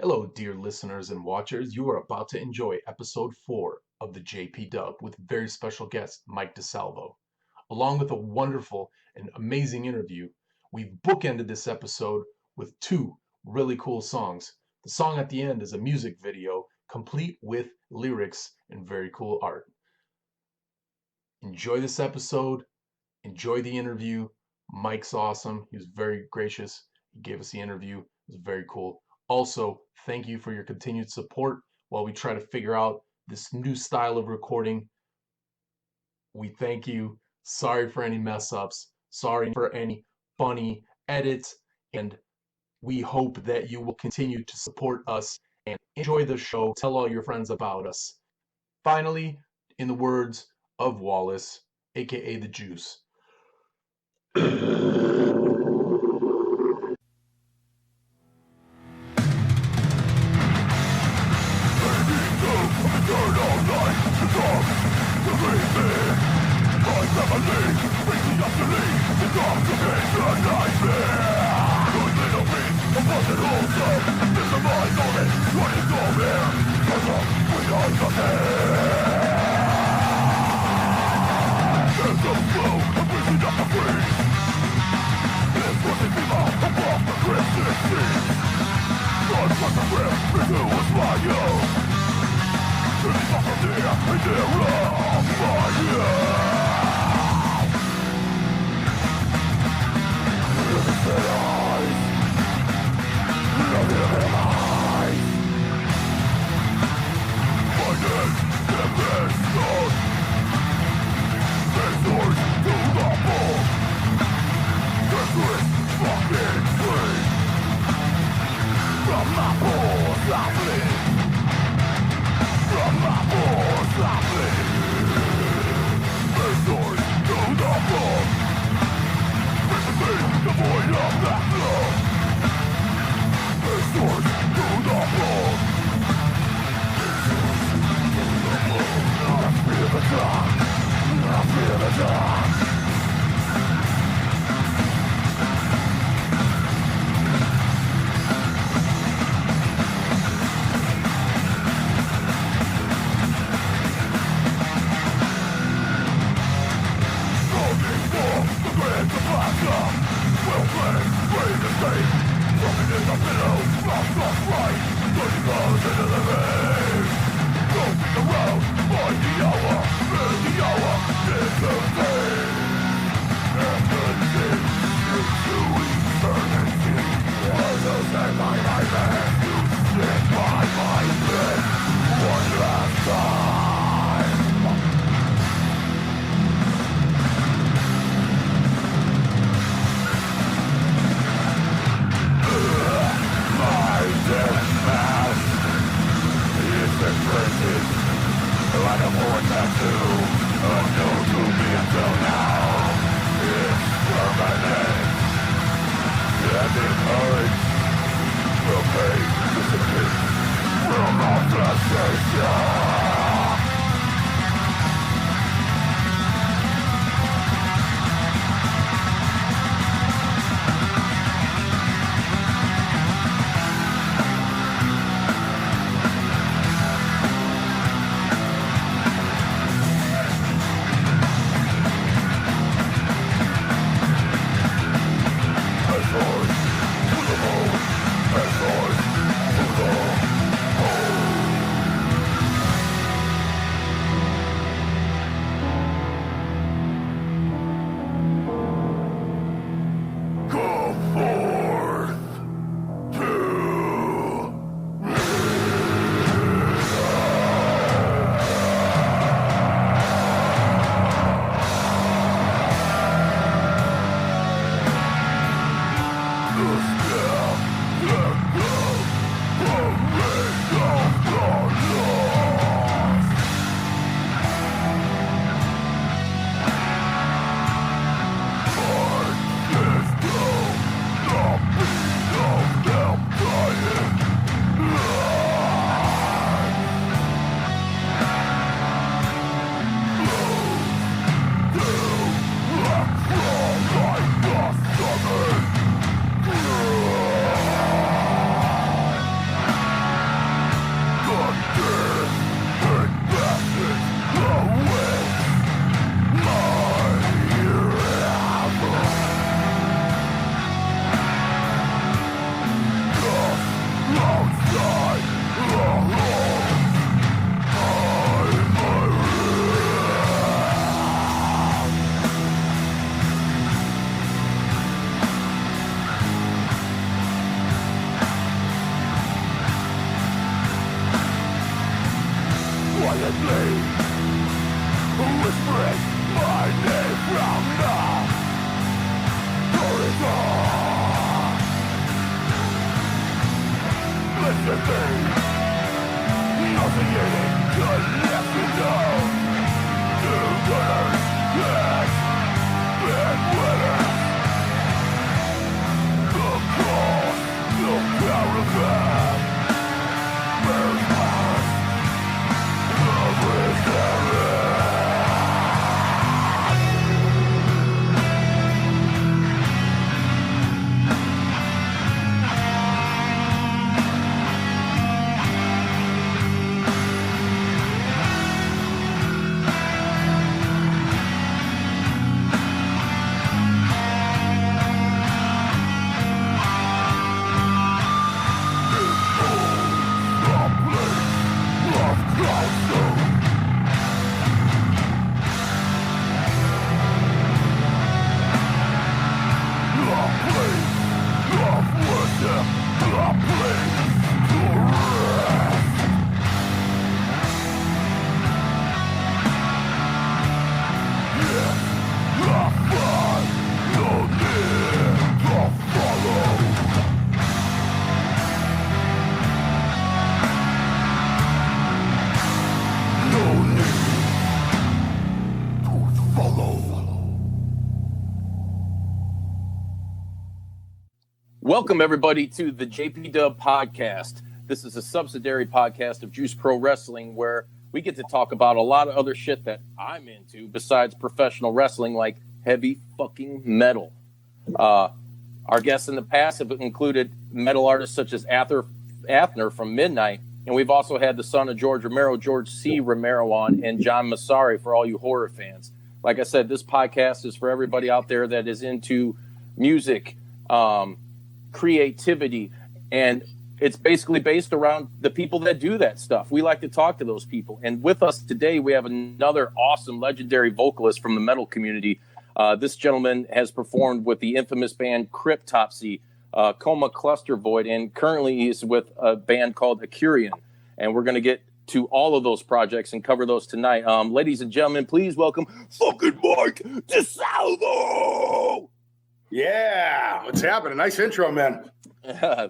Hello, dear listeners and watchers. You are about to enjoy episode 4 of the JPDUB with very special guest Mike DiSalvo. Along with a wonderful and amazing interview, we've bookended this episode with two really cool songs. The song at the end is a music video complete with lyrics and very cool art. Enjoy this episode. Enjoy the interview. Mike's awesome. He was very gracious. He gave us the interview. It was very cool. Also, thank you for your continued support while we try to figure out this new style of recording. We thank you. Sorry for any mess ups. Sorry for any funny edits. And we hope that you will continue to support us and enjoy the show. Tell all your friends about us. Finally, in the words of Wallace, aka the Juice. Whispering my name from the corridor. Listen to me, nauseating to let me know. New colors, yes, and winners. The cost, the caravan, bears past, every terror. Welcome, everybody, to the JPDUB podcast. This is a subsidiary podcast of Juice Pro Wrestling where we get to talk about a lot of other shit that I'm into besides professional wrestling, like heavy fucking metal. Our guests in the past have included metal artists such as Athner from Midnight, and we've also had the son of George Romero, George C. Romero, on, and John Massari for all you horror fans. Like I said, this podcast is for everybody out there that is into music, creativity, and it's basically based around the people that do that stuff. We like to talk to those people. And with us today, we have another awesome, legendary vocalist from the metal community. This gentleman has performed with the infamous band Cryptopsy, Coma Cluster Void, and currently he's with a band called Akurion. And we're going to get to all of those projects and cover those tonight. Ladies and gentlemen, please welcome fucking Mike DiSalvo! Yeah, what's happening? Nice intro, man.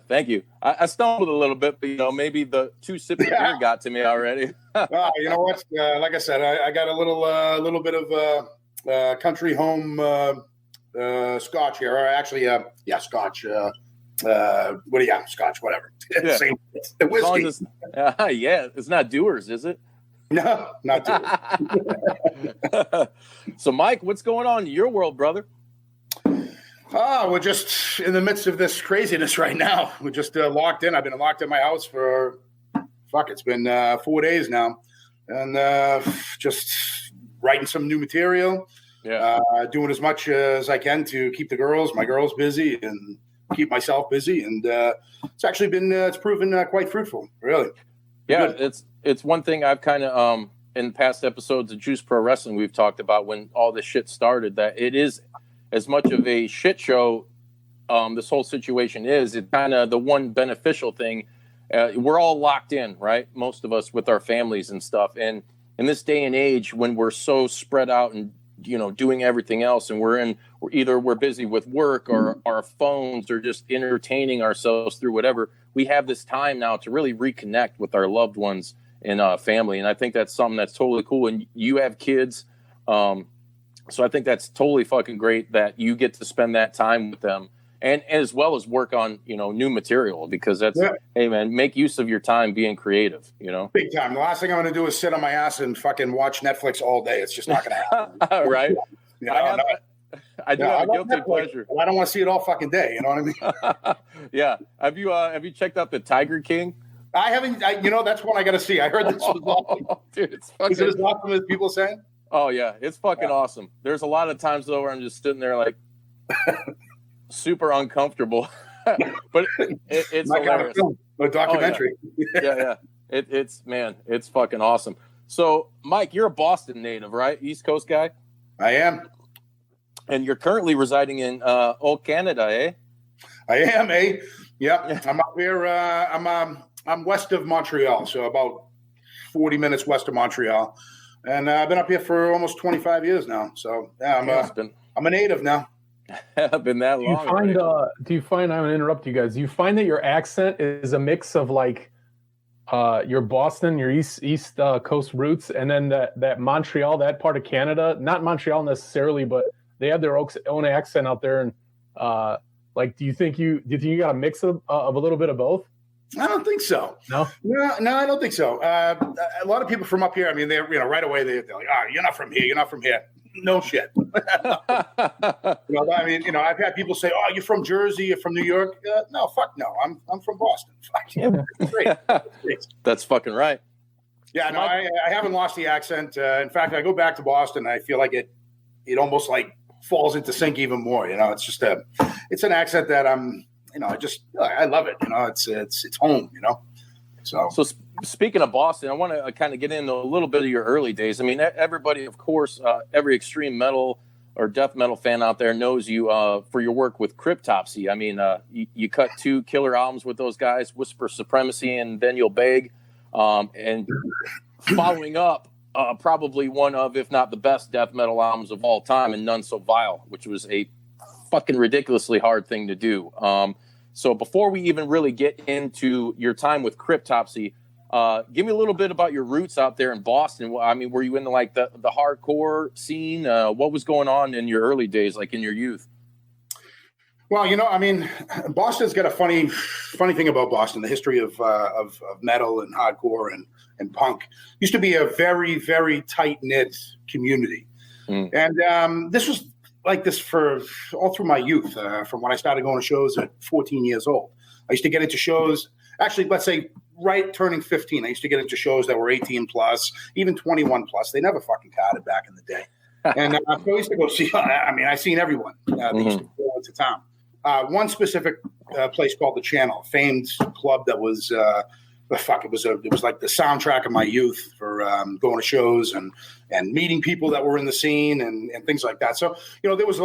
Thank you. I stumbled a little bit, but maybe the two sips of beer got to me already. You know what? Like I said, I got a little bit of country home Scotch here. Or actually, Scotch. What do you got? Scotch, whatever. Yeah. Same whiskey. It's not Dewar's, is it? No, not Dewar's. So, Mike, what's going on in your world, brother? We're just in the midst of this craziness right now. We're just locked in. I've been locked in my house for, it's been 4 days now. And just writing some new material, doing as much as I can to keep my girls busy and keep myself busy. And it's actually been, it's proven quite fruitful, really. Yeah, good. It's one thing I've kind of, in past episodes of Juice Pro Wrestling, we've talked about when all this shit started, that it is as much of a shit show, this whole situation is, it's kind of the one beneficial thing. We're all locked in, right? Most of us with our families and stuff. And in this day and age, when we're so spread out and, doing everything else, and we're busy with work or our phones or just entertaining ourselves through whatever, we have this time now to really reconnect with our loved ones and family. And I think that's something that's totally cool. And you have kids, so I think that's totally fucking great that you get to spend that time with them, and as well as work on, new material, because that's, hey man, make use of your time being creative, Big time. The last thing I'm going to do is sit on my ass and fucking watch Netflix all day. It's just not going to happen. Right. I do have a guilty Netflix, pleasure. I don't want to see it all fucking day. You know what I mean? Yeah. Have you checked out the Tiger King? I haven't, that's one I got to see. I heard this was awesome. Dude, it's fucking... Is it as awesome as people saying? Oh, yeah. It's fucking awesome. There's a lot of times, though, where I'm just sitting there, like, super uncomfortable. But it's hilarious. Kind of film, a documentary. Oh, yeah. It's fucking awesome. So, Mike, you're a Boston native, right? East Coast guy? I am. And you're currently residing in old Canada, eh? I am, eh? Yep. I'm up here. I'm west of Montreal, so about 40 minutes west of Montreal. And I've been up here for almost 25 years now. So yeah, I'm a native now. Been that long. Do you find, I'm going to interrupt you guys, do you find that your accent is a mix of like your Boston, your East Coast roots, and then that Montreal, that part of Canada, not Montreal necessarily, but they have their own accent out there. And like, do you think you got a mix of a little bit of both? I don't think so. No, I don't think so. A lot of people from up here, I mean, they're, right away, they're like, you're not from here. You're not from here. No shit. I mean, I've had people say, "Oh, you're from Jersey, you're from New York." No, fuck no. I'm from Boston. Fuck yeah, great. That's fucking right. Yeah, no, I haven't lost the accent. In fact, I go back to Boston, I feel like it almost like falls into sync even more. It's just it's an accent that I love it. It's home. So speaking of Boston, I want to kind of get into a little bit of your early days. I mean, everybody, of course, every extreme metal or death metal fan out there knows you for your work with Cryptopsy. I mean, you cut 2 killer albums with those guys, Whisper Supremacy and Then You'll Beg, and following up probably one of, if not the best death metal albums of all time, and None So Vile, which was a fucking ridiculously hard thing to do. So before we even really get into your time with Cryptopsy, give me a little bit about your roots out there in Boston. I mean, were you in like the hardcore scene? What was going on in your early days, like in your youth? Well, I mean, Boston's got a funny thing about Boston. The history of metal and hardcore and punk used to be a very, very tight-knit community. And this was like this for all through my youth, from when I started going to shows at 14 years old. I used to get into shows, actually, let's say right turning 15. I used to get into shows that were 18 plus, even 21 plus. They never fucking carded back in the day. And I used to go see, I mean, I've seen everyone. They used to go into town. One specific place called The Channel, a famed club that was, it was like the soundtrack of my youth for going to shows and meeting people that were in the scene and things like that. So, there was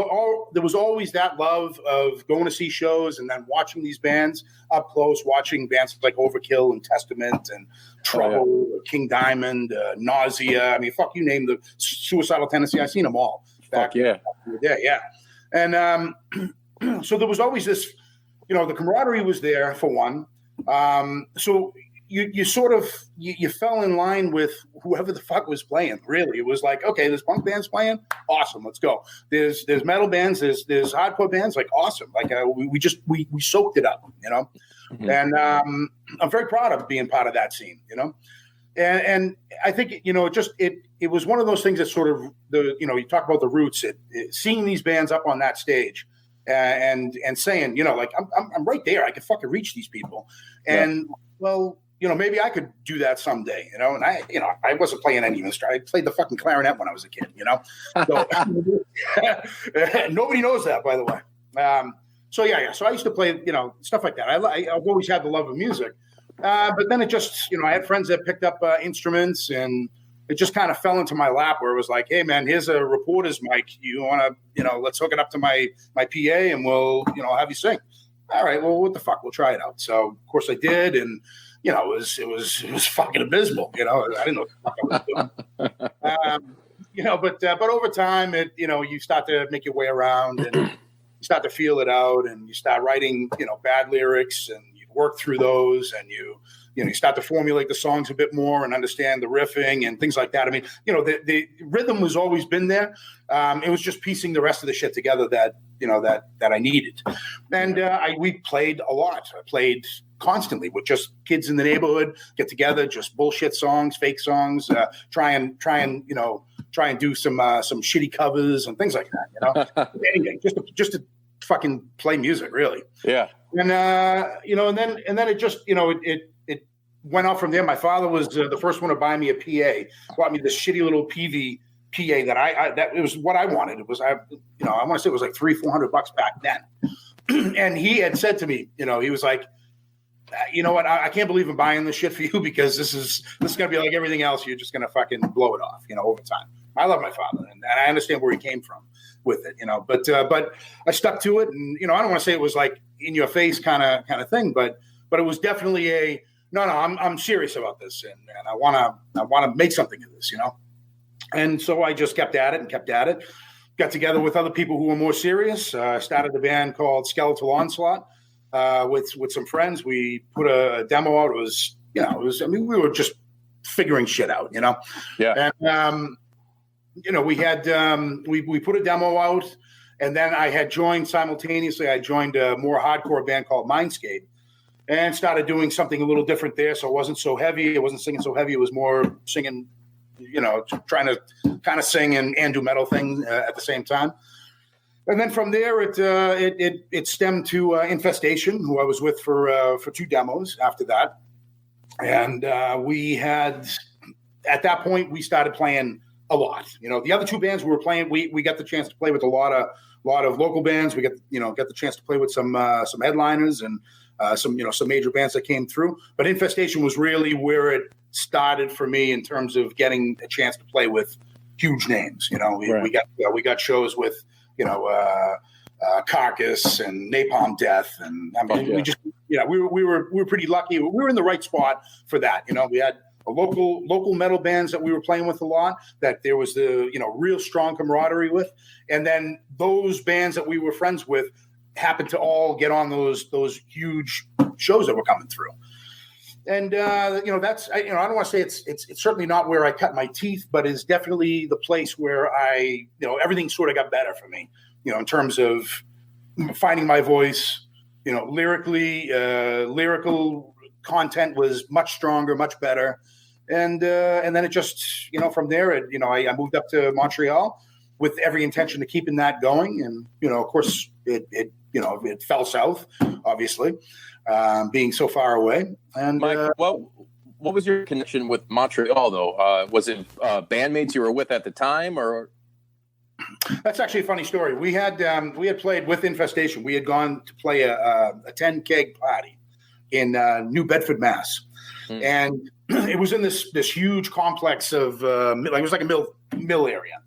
always that love of going to see shows and then watching these bands up close, watching bands like Overkill and Testament and Trouble, King Diamond, Nausea. I mean, fuck, you name the Suicidal Tendency. I've seen them all back in the day. Yeah. And so there was always this, the camaraderie was there for one. So you sort of you fell in line with whoever the fuck was playing. Really, it was like, okay, there's punk bands playing, awesome, let's go. There's metal bands, there's hardcore bands, like awesome. Like we soaked it up, And I'm very proud of being part of that scene, And I think it was one of those things that sort of you talk about the roots. Seeing these bands up on that stage. And saying, like, I'm right there. I can fucking reach these people. And, well, maybe I could do that someday, And I wasn't playing any instrument. I played the fucking clarinet when I was a kid, So, nobody knows that, by the way. So I used to play, stuff like that. I've always had the love of music. But then it just, I had friends that picked up instruments, and it just kind of fell into my lap where it was like, hey, man, here's a reporter's mic. You want to, let's hook it up to my PA and we'll, have you sing. All right, well, what the fuck? We'll try it out. So, of course, I did. And, it was fucking abysmal. I didn't know what the fuck I was doing. But over time, you start to make your way around and you start to feel it out and you start writing, bad lyrics and you work through those and you start to formulate the songs a bit more and understand the riffing and things like that. I mean, the rhythm was always been there. It was just piecing the rest of the shit together that I needed. And we played a lot. I played constantly with just kids in the neighborhood, get together, just bullshit songs, fake songs, try and do some shitty covers and things like that. Anything, just to fucking play music, really. Yeah. And and then it just it went off from there. My father was the first one to buy me a PA. Bought me this shitty little PV PA that it was what I wanted. It was I want to say it was like $300-400 back then. And he had said to me, he was like, you know what? I can't believe I'm buying this shit for you because this is gonna be like everything else. You're just gonna fucking blow it off, over time. I love my father, and I understand where he came from with it, But I stuck to it, and I don't want to say it was like in your face kind of thing, but it was definitely a no, I'm serious about this, and I want to make something of this, And so I just kept at it. Got together with other people who were more serious. Started a band called Skeletal Onslaught with some friends. We put a demo out. It was, we were just figuring shit out, Yeah. And we had we put a demo out, and then I had joined simultaneously. I joined a more hardcore band called Mindscape, and started doing something a little different there. So it wasn't so heavy. It wasn't singing so heavy. It was more singing, trying to kind of sing and do metal thing at the same time. And then from there, it stemmed to Infestation, who I was with for 2 demos after that. And we had, at that point, we started playing a lot. The other 2 bands we were playing, we got the chance to play with a lot of local bands. We got the chance to play with some headliners and some major bands that came through. But Infestation was really where it started for me in terms of getting a chance to play with huge names. We got shows with Carcass and Napalm Death, and we were pretty lucky. We were in the right spot for that. We had a local metal bands that we were playing with a lot, that there was the real strong camaraderie with, and then those bands that we were friends with happened to all get on those huge shows that were coming through. And that's I don't want to say it's certainly not where I cut my teeth, but it's definitely the place where I everything sort of got better for me, in terms of finding my voice. Lyrical content was much stronger, much better, and then it just from there I moved up to Montreal with every intention of keeping that going, and of course it fell south, obviously, being so far away. And Mike, what was your connection with Montreal, though? Was it bandmates you were with at the time, or? That's actually a funny story. We had played with Infestation. We had gone to play a 10 keg party in New Bedford, Mass, and it was in this huge complex of it was like a mill area.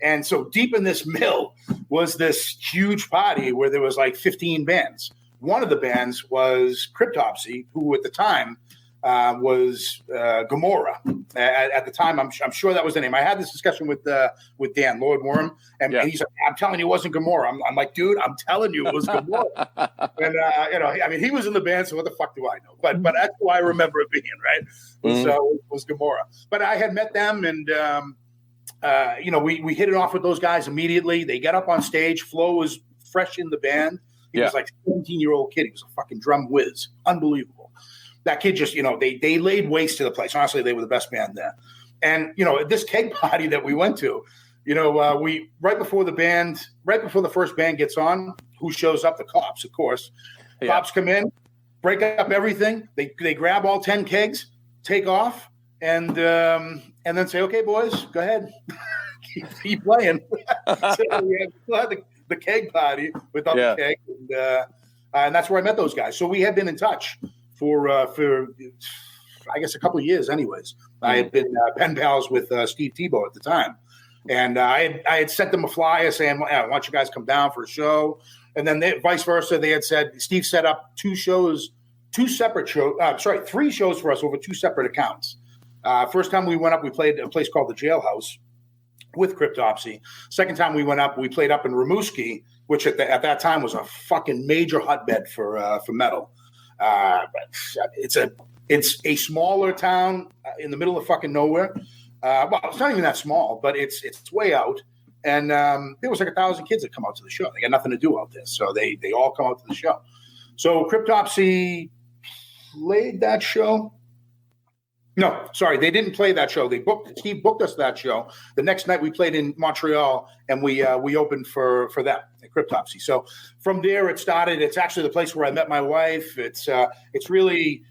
And so deep in this mill was this huge party where there was like 15 bands. One of the bands was Cryptopsy, who at the time was Gomorrah. At the time, I'm sure that was the name. I had this discussion with Dan Lord Worm, and he's like, "I'm telling you, it wasn't Gomorrah." I'm like, "Dude, I'm telling you, it was Gomorrah." And he was in the band, so what the fuck do I know? But that's who I remember it being, right? Was Gomorrah. But I had met them, and we hit it off with those guys immediately. They got up on stage. Flo was fresh in the band. He was like a 17-year-old kid. He was a fucking drum whiz. Unbelievable. That kid just, they laid waste to the place. Honestly, they were the best band there. And, this keg party that we went to, we right before the first band gets on, who shows up? The cops, of course. Yeah. Cops come in, break up everything. They grab all 10 kegs, take off, and then say, "Okay, boys, go ahead, keep playing." So we had the keg party without the keg, and that's where I met those guys. So we had been in touch for I guess a couple of years, anyways. I had been pen pals with Steve Tebow at the time, and I had sent them a flyer saying, "Why don't you guys come down for a show?" And then vice versa, they had said Steve set up 3 shows for us over 2 separate accounts. First time we went up, we played a place called the Jailhouse with Cryptopsy. Second time we went up, we played up in Rimouski, which at that time was a fucking major hotbed for metal. It's a smaller town in the middle of fucking nowhere. Well, it's not even that small, but it's way out. And there was like 1,000 kids that come out to the show. They got nothing to do out there, so they all come out to the show. So Cryptopsy played that show. No, sorry, they didn't play that show. Steve booked us that show. The next night we played in Montreal, and we opened for them at Cryptopsy. So from there it started. It's actually the place where I met my wife. It's really,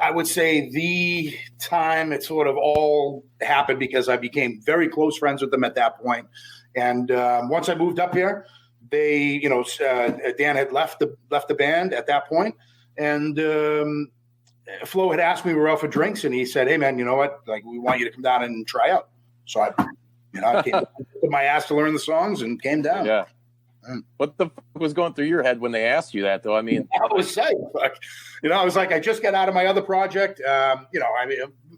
I would say, the time it sort of all happened, because I became very close friends with them at that point. And once I moved up here, they, Dan had left the band at that point, and Flo had asked me, we were out for drinks, and he said, "Hey man, you know what? Like, we want you to come down and try out." So I came, put my ass to learn the songs and came down. Yeah. What the fuck was going through your head when they asked you that, though? I mean, I was saying, fuck. I was like, I just got out of my other project.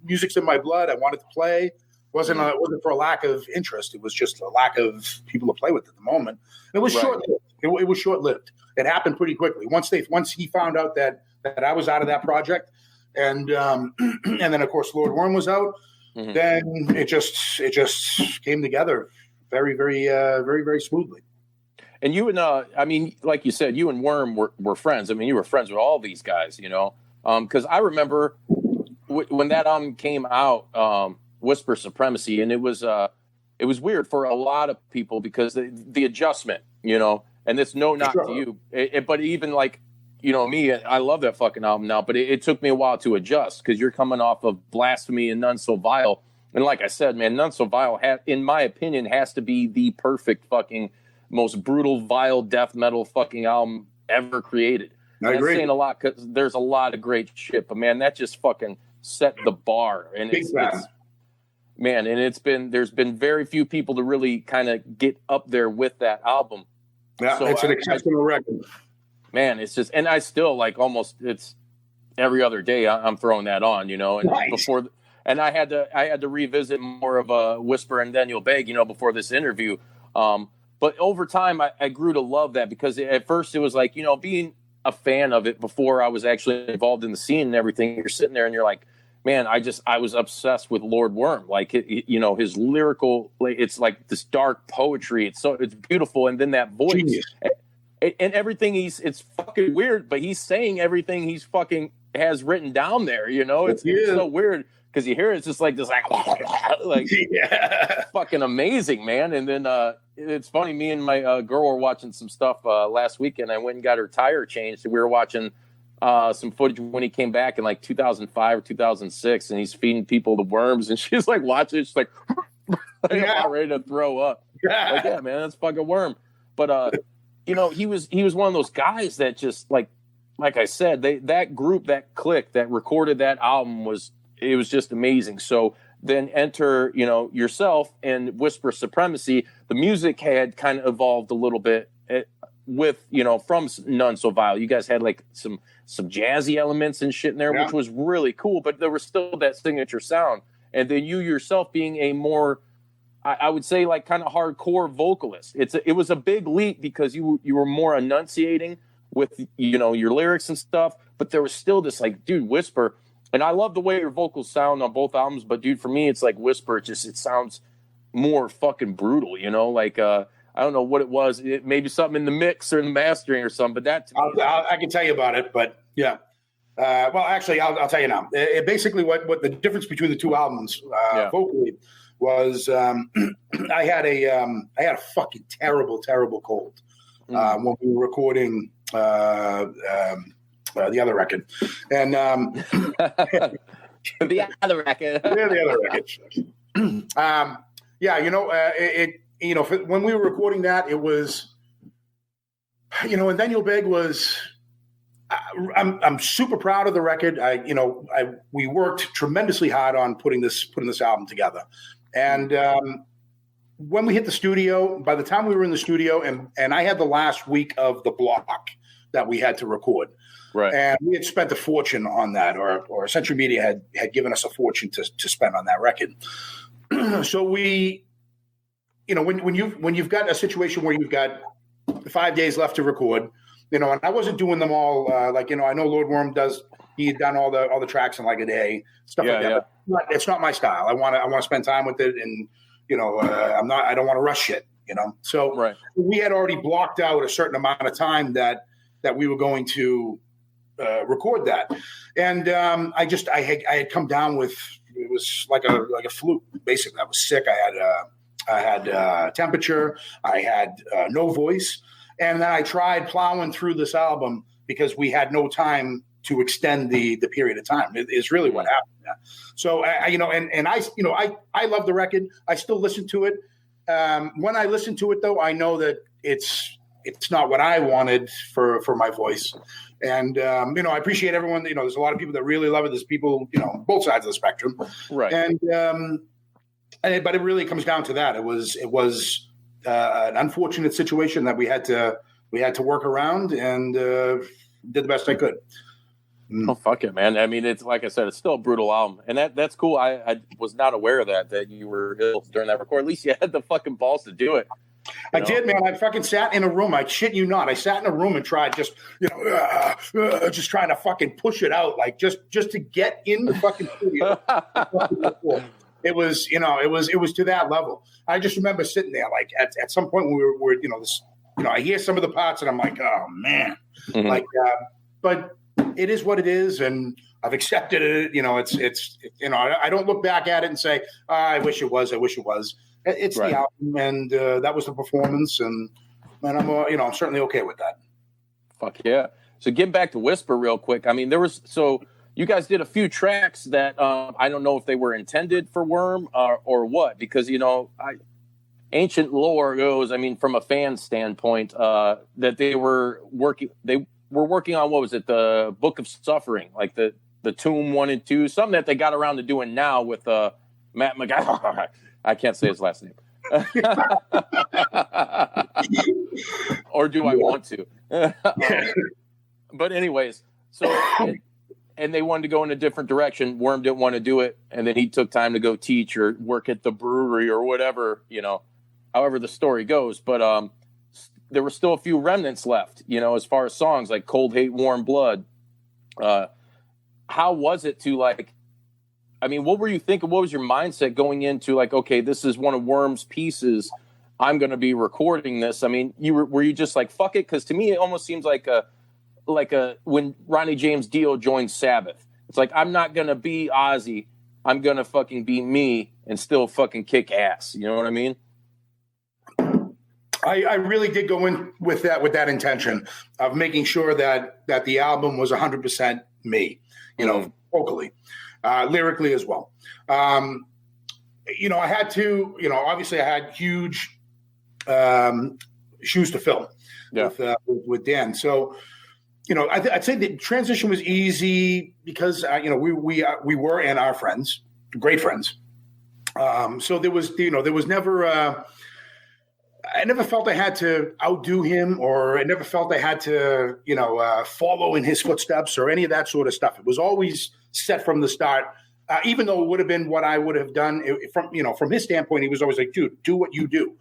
Music's in my blood. I wanted to play. It wasn't for a lack of interest. It was just a lack of people to play with at the moment. It was short-lived. It was short-lived. It happened pretty quickly. Once he found out that I was out of that project, and then of course Lord Worm was out, then it just came together very, very, very, very smoothly. And you and I mean, like you said, you and Worm were friends. I mean, you were friends with all these guys, because I remember when that album came out, Whisper Supremacy, and it was weird for a lot of people because the adjustment, and it's no knock to you, but even like, me, I love that fucking album now, but it took me a while to adjust because you're coming off of Blasphemy and None So Vile. And like I said, man, None So Vile, in my opinion, has to be the perfect fucking most brutal, vile death metal fucking album ever created. I agree. That's saying a lot because there's a lot of great shit, but man, that just fucking set the bar. And it's there's been very few people to really kind of get up there with that album. Yeah, so it's an exceptional record. Man, it's just, and I still it's every other day I'm throwing that on, and nice. And I had to revisit more of a Whisper and Daniel Beg, before this interview. But over time I grew to love that because at first it was like, being a fan of it before I was actually involved in the scene and everything, you're sitting there and you're like, man, I was obsessed with Lord Worm. Like, his lyrical, it's like this dark poetry. It's beautiful. And then that voice and everything it's fucking weird, but he's saying everything he's fucking has written down there, it's so weird because you hear it's just like this, fucking amazing, man. And then it's funny, me and my girl were watching some stuff last weekend. I went and got her tire changed. We were watching some footage when he came back in like 2005 or 2006, and he's feeding people the worms, and she's like watching it, she's like, about ready to throw up. Like, yeah, man, that's fucking Worm. But he was one of those guys that just like I said, that group, that clique that recorded that album was just amazing. So then enter, yourself and Whisper Supremacy. The music had kind of evolved a little bit with, from None So Vile. You guys had like some jazzy elements and shit in there, which was really cool, but there was still that signature sound. And then you yourself being a more, I would say, like kind of hardcore vocalist. It was a big leap because you were more enunciating with, your lyrics and stuff, but there was still this like, dude, Whisper. And I love the way your vocals sound on both albums, but dude, for me, it's like Whisper. It sounds more fucking brutal, like, I don't know what it was. It maybe something in the mix or in the mastering or something, but that I can tell you about it, but yeah. Well, actually, I'll tell you now. Basically, what the difference between the two albums vocally was, I had a fucking terrible cold when we were recording the other record, and the other record, when we were recording that, it was, and Daniel Beg was. I'm super proud of the record. We worked tremendously hard on putting this album together, and when we hit the studio, by the time we were in the studio, and I had the last week of the block that we had to record, right? And we had spent a fortune on that, or Century Media had given us a fortune to spend on that record. So we, when you've got a situation where you've got 5 days left to record. And I wasn't doing them all I know Lord Worm does. He had done all the tracks in like a day, stuff like that. Yeah. But it's not my style. I want to spend time with it, and I don't want to rush it. So we had already blocked out a certain amount of time that we were going to record that, and I had come down with, it was like a flu. Basically, I was sick. I had temperature. I had no voice. And then I tried plowing through this album because we had no time to extend the period of time. Is really what happened. So I love the record. I still listen to it. When I listen to it, though, I know that it's not what I wanted for my voice. And I appreciate everyone. There's a lot of people that really love it. There's people, both sides of the spectrum. Right. And but it really comes down to that. It was an unfortunate situation that we had to work around, and did the best I could. Oh, fuck it, man. I mean, it's like I said, it's still a brutal album, and that's cool. I was not aware of that you were ill during that record. At least you had the fucking balls to do it. I did, man. I fucking sat in a room. I shit you not. I sat in a room and tried just trying to fucking push it out, like just to get in the fucking studio. It was to that level. I just remember sitting there, like at some point when we were I hear some of the parts and I'm like, oh man, but it is what it is, and I've accepted it. I don't look back at it and say, I wish it was. It's right. The album, and that was the performance, and I'm certainly okay with that. Fuck yeah! So getting back to Whisper real quick. I mean, you guys did a few tracks that I don't know if they were intended for Worm or what, because ancient lore goes. I mean, from a fan standpoint, that they were working on, what was it, the Book of Suffering, like the Tomb 1 and 2, something that they got around to doing now with Matt McGuire. I can't say his last name. Or do I want to? But anyways, and they wanted to go in a different direction. Worm didn't want to do it, and then he took time to go teach or work at the brewery or whatever, however the story goes. But there were still a few remnants left, as far as songs like Cold Hate, Warm Blood. How was it to what were you thinking? What was your mindset going into okay, this is one of Worm's pieces. I'm going to be recording this. I mean, were you just like, fuck it? Because to me, it almost seems like a when Ronnie James Dio joined Sabbath. It's like, I'm not going to be Ozzy. I'm going to fucking be me and still fucking kick ass. You know what I mean? I really did go in with that intention of making sure that the album was 100% me, vocally. Lyrically as well. I had to, obviously I had huge shoes to fill with Dan. So, I'd say the transition was easy because, we were and are friends, great friends. So there was never, I never felt I had to outdo him, or I never felt I had to, follow in his footsteps or any of that sort of stuff. It was always set from the start, even though it would have been what I would have done from his standpoint. He was always like, dude, do what you do.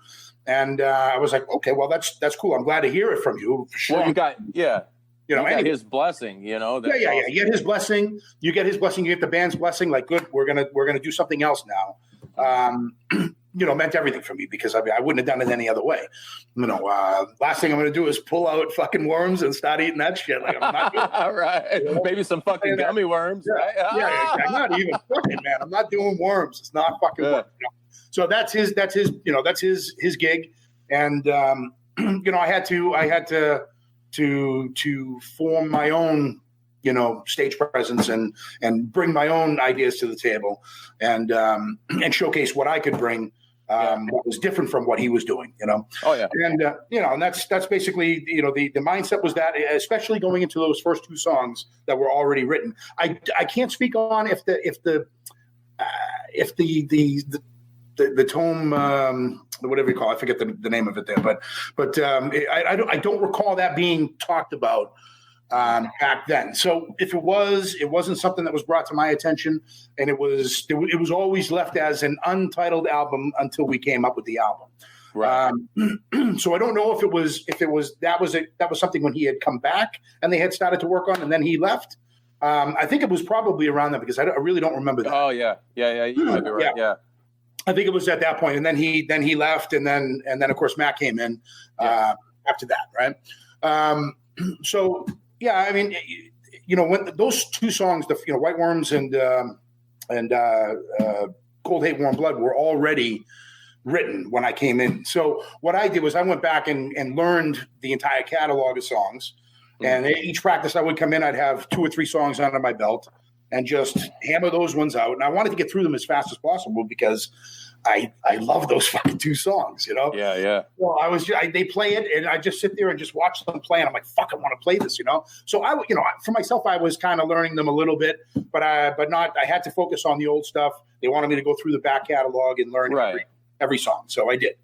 And I was like, okay, well, that's cool. I'm glad to hear it from you. For sure. Well, you got his blessing, Yeah. You get his blessing. You get his blessing. You get the band's blessing. Like, good. We're gonna do something else now. Meant everything for me, because I wouldn't have done it any other way. Last thing I'm going to do is pull out fucking worms and start eating that shit. Like, I'm not doing all right. Maybe some fucking gummy worms. Yeah. Right? I'm not even fucking, man. I'm not doing worms. It's not fucking worms. So that's his gig. And, I had to form my own, stage presence and bring my own ideas to the table and showcase what I could bring. That was different from what he was doing, Oh yeah. And and that's basically, the mindset was that, especially going into those first two songs that were already written. I can't speak on if the tome, whatever you call it, I forget the name of it there, but I don't recall that being talked about back then. So if it wasn't something that was brought to my attention, and it was always left as an untitled album until we came up with the album. Right. So I don't know if that was something when he had come back and they had started to work on, and then he left. I think it was probably around that, because I really don't remember that. Oh yeah. You might be right. Yeah. I think it was at that point, and then he left, and then of course Matt came in after that, right? So. Yeah, I mean, when those two songs, the White Worms and Cold Hate, Warm Blood, were already written when I came in. So what I did was I went back and learned the entire catalog of songs. And each practice I would come in, I'd have 2 or 3 songs under my belt and just hammer those ones out. And I wanted to get through them as fast as possible, because I love those fucking 2 songs, Yeah. Well, they play it, and I just sit there and just watch them play, and I'm like, fuck, I want to play this, So I, for myself, I was kind of learning them a little bit, but not. I had to focus on the old stuff. They wanted me to go through the back catalog and learn every song, so I did.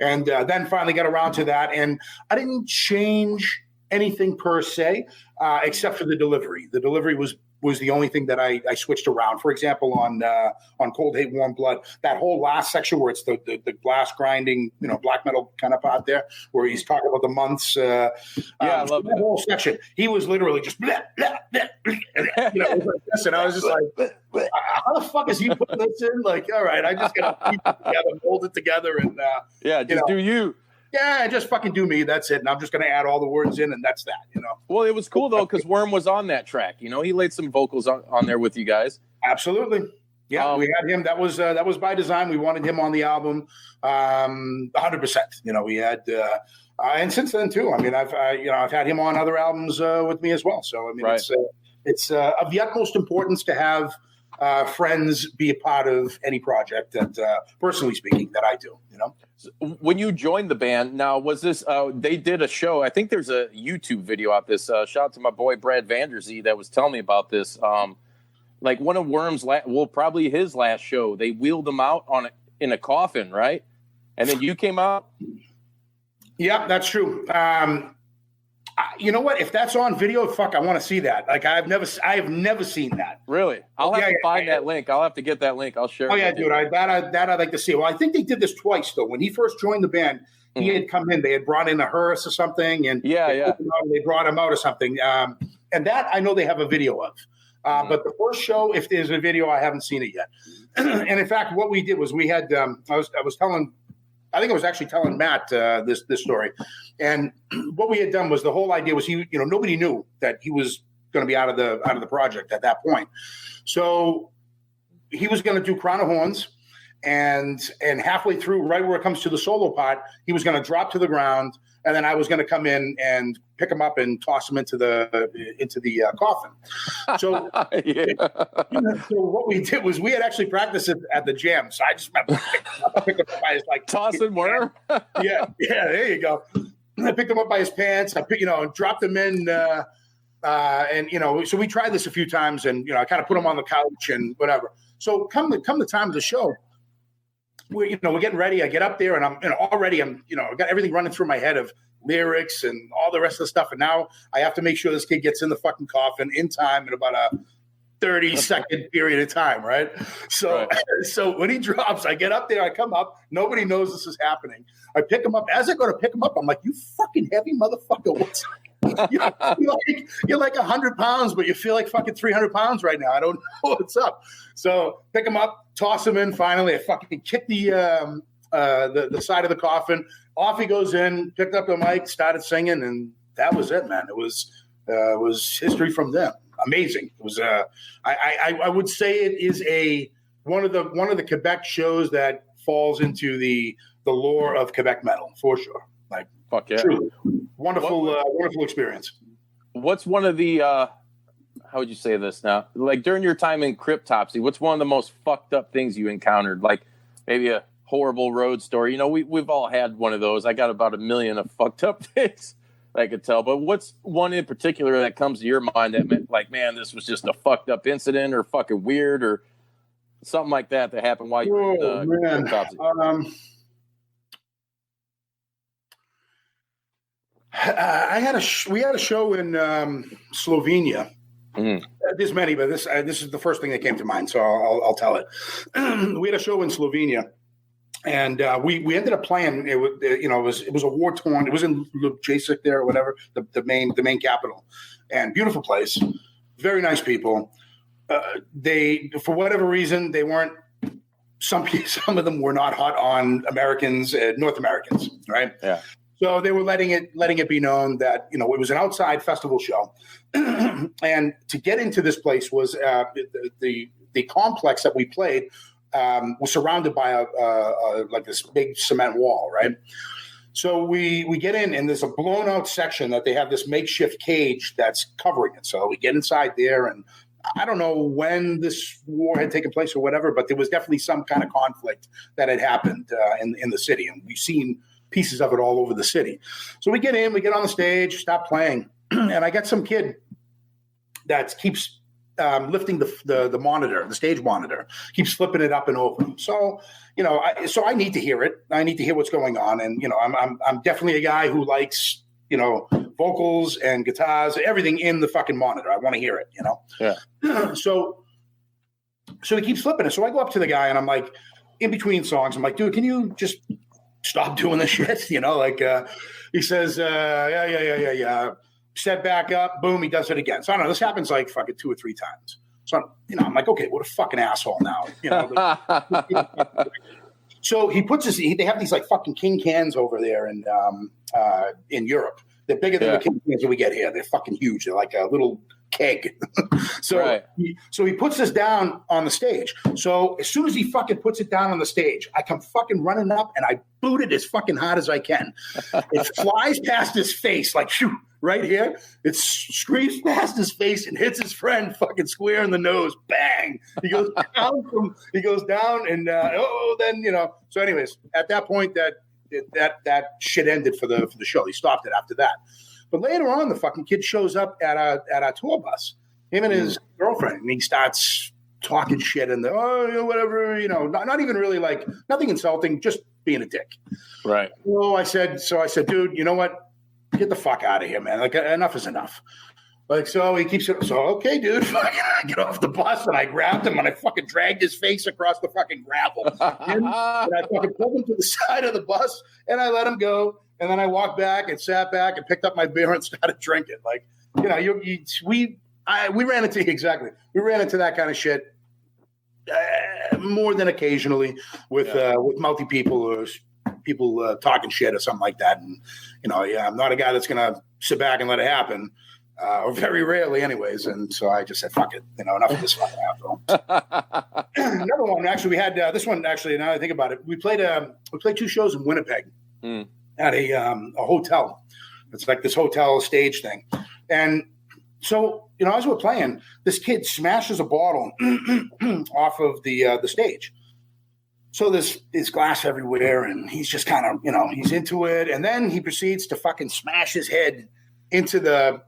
And then finally got around to that. And I didn't change anything per se, except for the delivery. The delivery was the only thing that I switched around. For example, on Cold Hate Warm Blood, that whole last section where it's the glass grinding, black metal kind of part there, where he's talking about the months. I love that whole section. He was literally just blah, blah, blah, like this, and I was just like, how the fuck is he putting this in? Like, all right, I just gotta keep it together, mold it together, and do you. Yeah, just fucking do me. That's it. And I'm just going to add all the words in, and that's that. Well, it was cool though because Worm was on that track. He laid some vocals on there with you guys. Absolutely. Yeah, we had him. That was by design. We wanted him on the album, 100%. We had, and since then too. I mean, I've had him on other albums with me as well. So I mean, right. it's of the utmost importance to have friends be a part of any project that, personally speaking, that I do. So when you joined the band, now was this? They did a show. I think there's a YouTube video out this. Shout out to my boy Brad Vanderzee that was telling me about this. Like one of Worm's probably his last show. They wheeled him out in a coffin, right? And then you came out. Yeah, that's true. You know what? If that's on video, fuck, I want to see that. Like I have never seen that. Really? I'll have to find that link. I'll have to get that link. I'll share. Oh yeah, dude. I'd like to see. Well, I think they did this twice though. When he first joined the band, he had come in. They had brought in a hearse or something, and they brought him out or something. And that I know they have a video of. But the first show, if there's a video, I haven't seen it yet. And in fact, what we did was we had. I think I was actually telling Matt this story, and what we had done was the whole idea was nobody knew that he was going to be out of the project at that point, so he was going to do Crown of Horns, and halfway through, right where it comes to the solo part, he was going to drop to the ground, and then I was going to come in and pick him up and toss him into the coffin. So, so what we did was we had actually practiced it at the jam. So I just remember picking him up by his tossing Worm. yeah, there you go. I picked him up by his pants. I dropped him in, and so we tried this a few times, and I kind of put him on the couch and whatever. So come the time of the show, we're getting ready. I get up there, and I'm already I've got everything running through my head of lyrics and all the rest of the stuff. And now I have to make sure this kid gets in the fucking coffin in time in about a 30-second period of time, right? So, So when he drops, I get up there, I come up. Nobody knows this is happening. I pick him up. As I go to pick him up, I'm like, "You fucking heavy motherfucker! What's you're like 100 pounds, but you feel like fucking 300 pounds right now. I don't know what's up." So pick him up, toss him in. Finally, I fucking kick the side of the coffin. Off he goes in, picked up the mic, started singing, and that was it, man. It was history from them. Amazing. It was. I would say it is one of the Quebec shows that falls into the lore of Quebec metal for sure. Like, fuck yeah, truly. Wonderful experience. What's one of the how would you say this now? Like during your time in Cryptopsy, what's one of the most fucked up things you encountered? Like maybe a horrible road story. We've all had one of those. I got about 1 million of fucked up things I could tell. But what's one in particular that comes to your mind that meant like, man, this was just a fucked up incident or fucking weird or something like that happened while you were in Cryptopsy? We had a show in Slovenia. There's many, but this is the first thing that came to mind, so I'll tell it. We had a show in Slovenia, and we ended up playing. It was a war torn. It was in Ljubljana there or whatever, the main capital, and beautiful place, very nice people. They, for whatever reason, they weren't. Some of them were not hot on Americans, North Americans, right? Yeah. So they were letting it be known that it was an outside festival show, and to get into this place was the complex that we played was surrounded by like this big cement wall, right? So we get in, and there's a blown out section that they have this makeshift cage that's covering it. So we get inside there, and I don't know when this war had taken place or whatever, but there was definitely some kind of conflict that had happened in the city, and we've seen pieces of it all over the city. So we get in, we get on the stage, stop playing, and I get some kid that keeps lifting the monitor, the stage monitor, keeps flipping it up and over. So, I need to hear it. I need to hear what's going on. And, I'm definitely a guy who likes, vocals and guitars, everything in the fucking monitor. I want to hear it, Yeah. So he keeps flipping it. So I go up to the guy and I'm like, in between songs, I'm like, dude, can you just stop doing this shit? He says, yeah. Set back up, boom, he does it again. So I don't know, this happens like fucking 2 or 3 times. So, I'm like, okay, what a fucking asshole now. So he puts they have these like fucking king cans over there in Europe. They're bigger than the king cans that we get here. They're fucking huge. They're like a little keg. So he puts this down on the stage. So as soon as he fucking puts it down on the stage, I come fucking running up and I boot it as fucking hard as I can. It flies past his face like shoot right here. It screams past his face and hits his friend fucking square in the nose. Bang! He goes down and So anyways, at that point that shit ended for the show. He stopped it after that. But later on, the fucking kid shows up at our tour bus, him and his girlfriend, and he starts talking shit and whatever, not even really like nothing insulting, just being a dick. Right. So I said, dude, you know what? Get the fuck out of here, man. Like enough is enough. Like, so he keeps it. So, okay, dude, I get off the bus and I grabbed him and I fucking dragged his face across the fucking gravel. and I fucking pulled him to the side of the bus and I let him go. And then I walked back and sat back and picked up my beer and started drinking. Like, we ran into We ran into that kind of shit more than occasionally with multi people or people talking shit or something like that. And I'm not a guy that's gonna sit back and let it happen, or very rarely, anyways. And so I just said, "Fuck it," enough of this fucking asshole. Another one, actually, we had this one. Actually, now that I think about it, we played 2 shows in Winnipeg. At a hotel. It's like this hotel stage thing. And so, as we're playing, this kid smashes a bottle off of the stage. So there's glass everywhere and he's just kind of, he's into it. And then he proceeds to fucking smash his head into the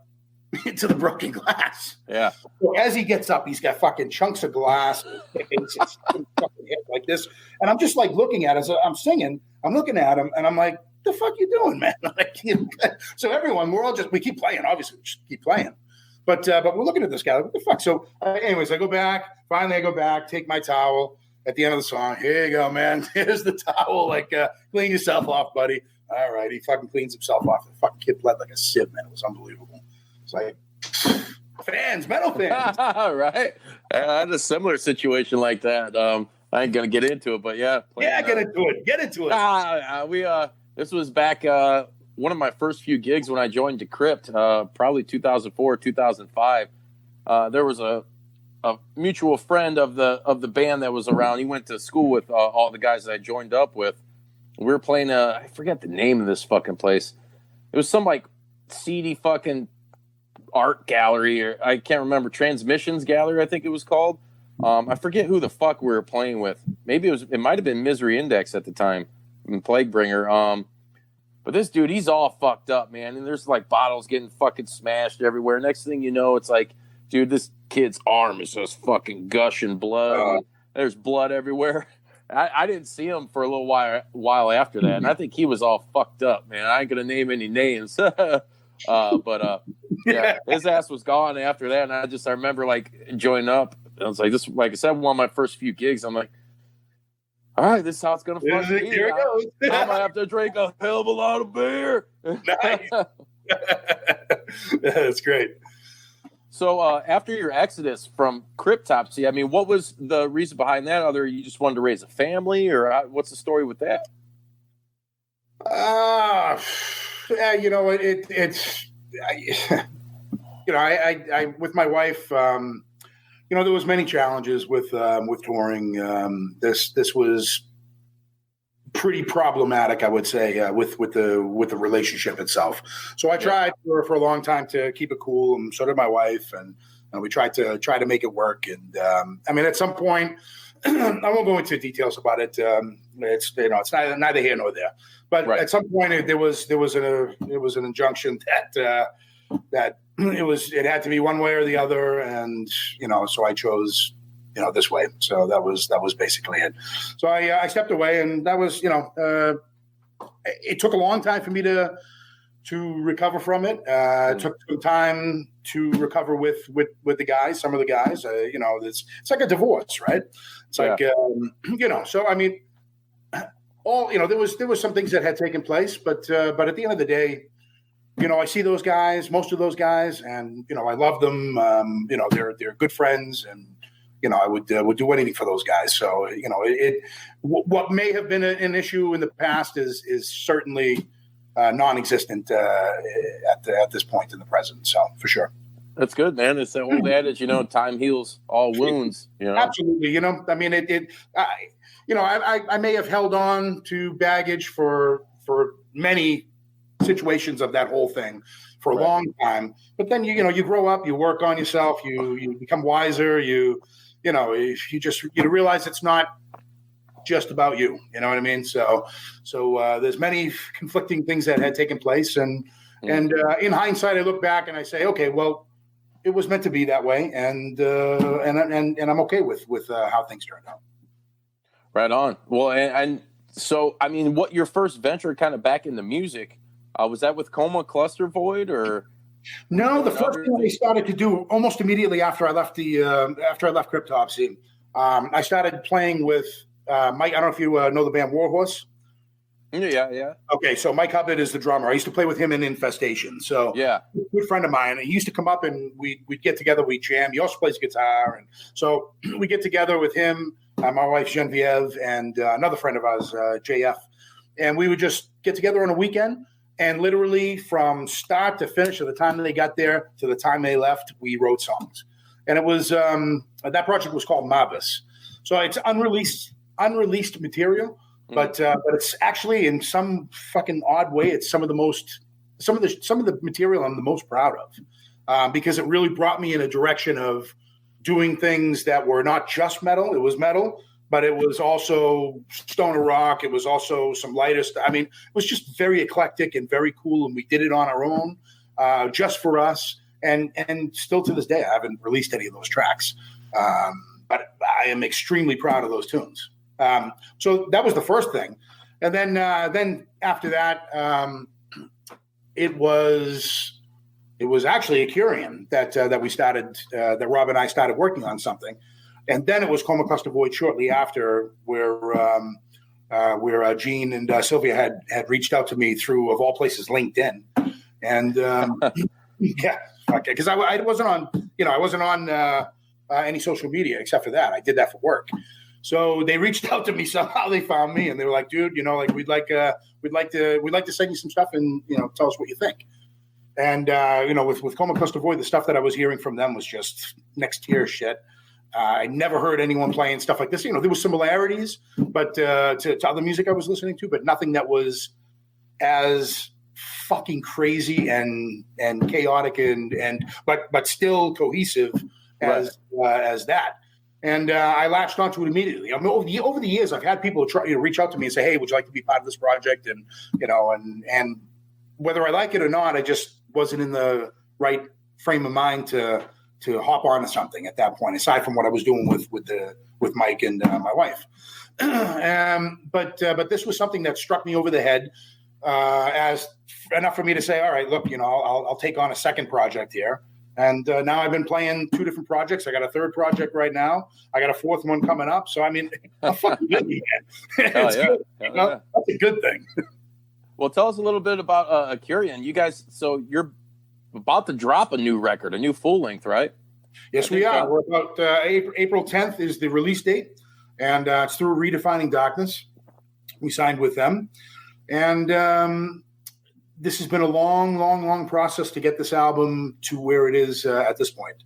broken glass. Yeah. So as he gets up, he's got fucking chunks of glass like this. And I'm just like looking at it. I'm singing. I'm looking at him and I'm like, the fuck you doing, man? So everyone, we keep playing, obviously, we just keep playing. But we're looking at this guy, like, what the fuck? So anyways, I go back, take my towel at the end of the song. Here you go, man. Here's the towel. Like, clean yourself off, buddy. All right. He fucking cleans himself off. The fucking kid bled like a sieve, man. It was unbelievable. It's like, metal fans. Right. I had a similar situation like that. I ain't going to get into it, but yeah. Get into it. This was back one of my first few gigs when I joined Decrypt, probably 2004, 2005. There was a mutual friend of the band that was around. He went to school with all the guys that I joined up with. We were playing I forget the name of this fucking place. It was some like seedy fucking art gallery, or I can't remember, Transmissions Gallery, I think it was called. I forget who the fuck we were playing with. Maybe it might have been Misery Index at the time. Plaguebringer. But this dude, he's all fucked up, man. And there's like bottles getting fucking smashed everywhere. Next thing you know, it's like, dude, this kid's arm is just fucking gushing blood. There's blood everywhere. I didn't see him for a little while after that. And I think he was all fucked up, man. I ain't going to name any names. But his ass was gone after that. And I remember like joining up. I was like, like I said, one of my first few gigs, I'm like, all right, this is how it's going to fucking be. I'm going to have to drink a hell of a lot of beer. Nice. That's great. So after your exodus from Cryptopsy, I mean, what was the reason behind that? Other you just wanted to raise a family, or what's the story with that? I with my wife, there was many challenges with touring. This was pretty problematic, I would say, with the relationship itself. So I tried for a long time to keep it cool, and so did my wife, and we tried to make it work. And at some point, I won't go into details about it. It's neither here nor there. But at some point, there was an injunction that it had to be one way or the other, and so I chose this way. So that was basically it. So I stepped away, and that was it took a long time for me to recover from it. It took some time to recover with the guys, some of the guys. It's like a divorce, right? It's like So I mean, there was some things that had taken place, but at the end of the day, I see those guys, most of those guys, and I love them. They're good friends, and I would do anything for those guys. So what may have been an issue in the past is certainly non-existent at this point in the present. So for sure. That's good, man. It's the old adage, time heals all wounds. Absolutely. I mean, I may have held on to baggage for many situations of that whole thing for a long time, but then you grow up, you work on yourself, you become wiser, you realize it's not just about you. You know what I mean? So there's many conflicting things that had taken place, and in hindsight, I look back and I say, okay, well, it was meant to be that way, and I'm okay with how things turned out. Right on. Well, and so I mean, what your first venture kind of back into music was that with Coma Cluster Void, or? No, the first thing I started to do almost immediately after I left Cryptopsy, I started playing with Mike. I don't know if you know the band Warhorse. Yeah. Okay, so Mike Hubbard is the drummer. I used to play with him in Infestation. So good friend of mine. He used to come up and we'd get together, we'd jam. He also plays guitar, and so we get together with him, my wife Genevieve, and another friend of ours, JF, and we would just get together on a weekend. And literally from start to finish, at the time they got there to the time they left, we wrote songs. And it was that project was called Mabus. So it's unreleased material, but it's actually in some fucking odd way, it's some of the material I'm the most proud of, because it really brought me in a direction of doing things that were not just metal. It was metal, but it was also stoner rock. It was also some lighter stuff. I mean, it was just very eclectic and very cool. And we did it on our own, just for us. And still to this day, I haven't released any of those tracks. But I am extremely proud of those tunes. So that was the first thing. And then after that, it was actually Akurion that we started, that Rob and I started working on something. And then it was Coma Cluster Void shortly after, where Gene and Sylvia had reached out to me through, of all places, LinkedIn, and because I wasn't on any social media except for that. I did that for work. So they reached out to me somehow. They found me, and they were like, "Dude, we'd like to send you some stuff, and tell us what you think." And with Coma Cluster Void, the stuff that I was hearing from them was just next tier shit. I never heard anyone playing stuff like this. There were similarities, but to other music I was listening to, but nothing that was as fucking crazy and chaotic but still cohesive as that. And I latched onto it immediately. I mean, over the years, I've had people reach out to me and say, "Hey, would you like to be part of this project?" And and whether I like it or not, I just wasn't in the right frame of mind to hop onto something at that point, aside from what I was doing with Mike and my wife. But this was something that struck me over the head as enough for me to say, all right, look, I'll take on a second project here. And now I've been playing 2 different projects. I got a 3rd project right now. I got a 4th one coming up. So, I mean, I'm fucking good, man. It's good. That's a good thing. Well, tell us a little bit about Akurion. You guys, so you're about to drop a new record, a new full length, right? Yes, we are. We're about April 10th is the release date, and it's through Redefining Darkness. We signed with them, and this has been a long process to get this album to where it is at this point.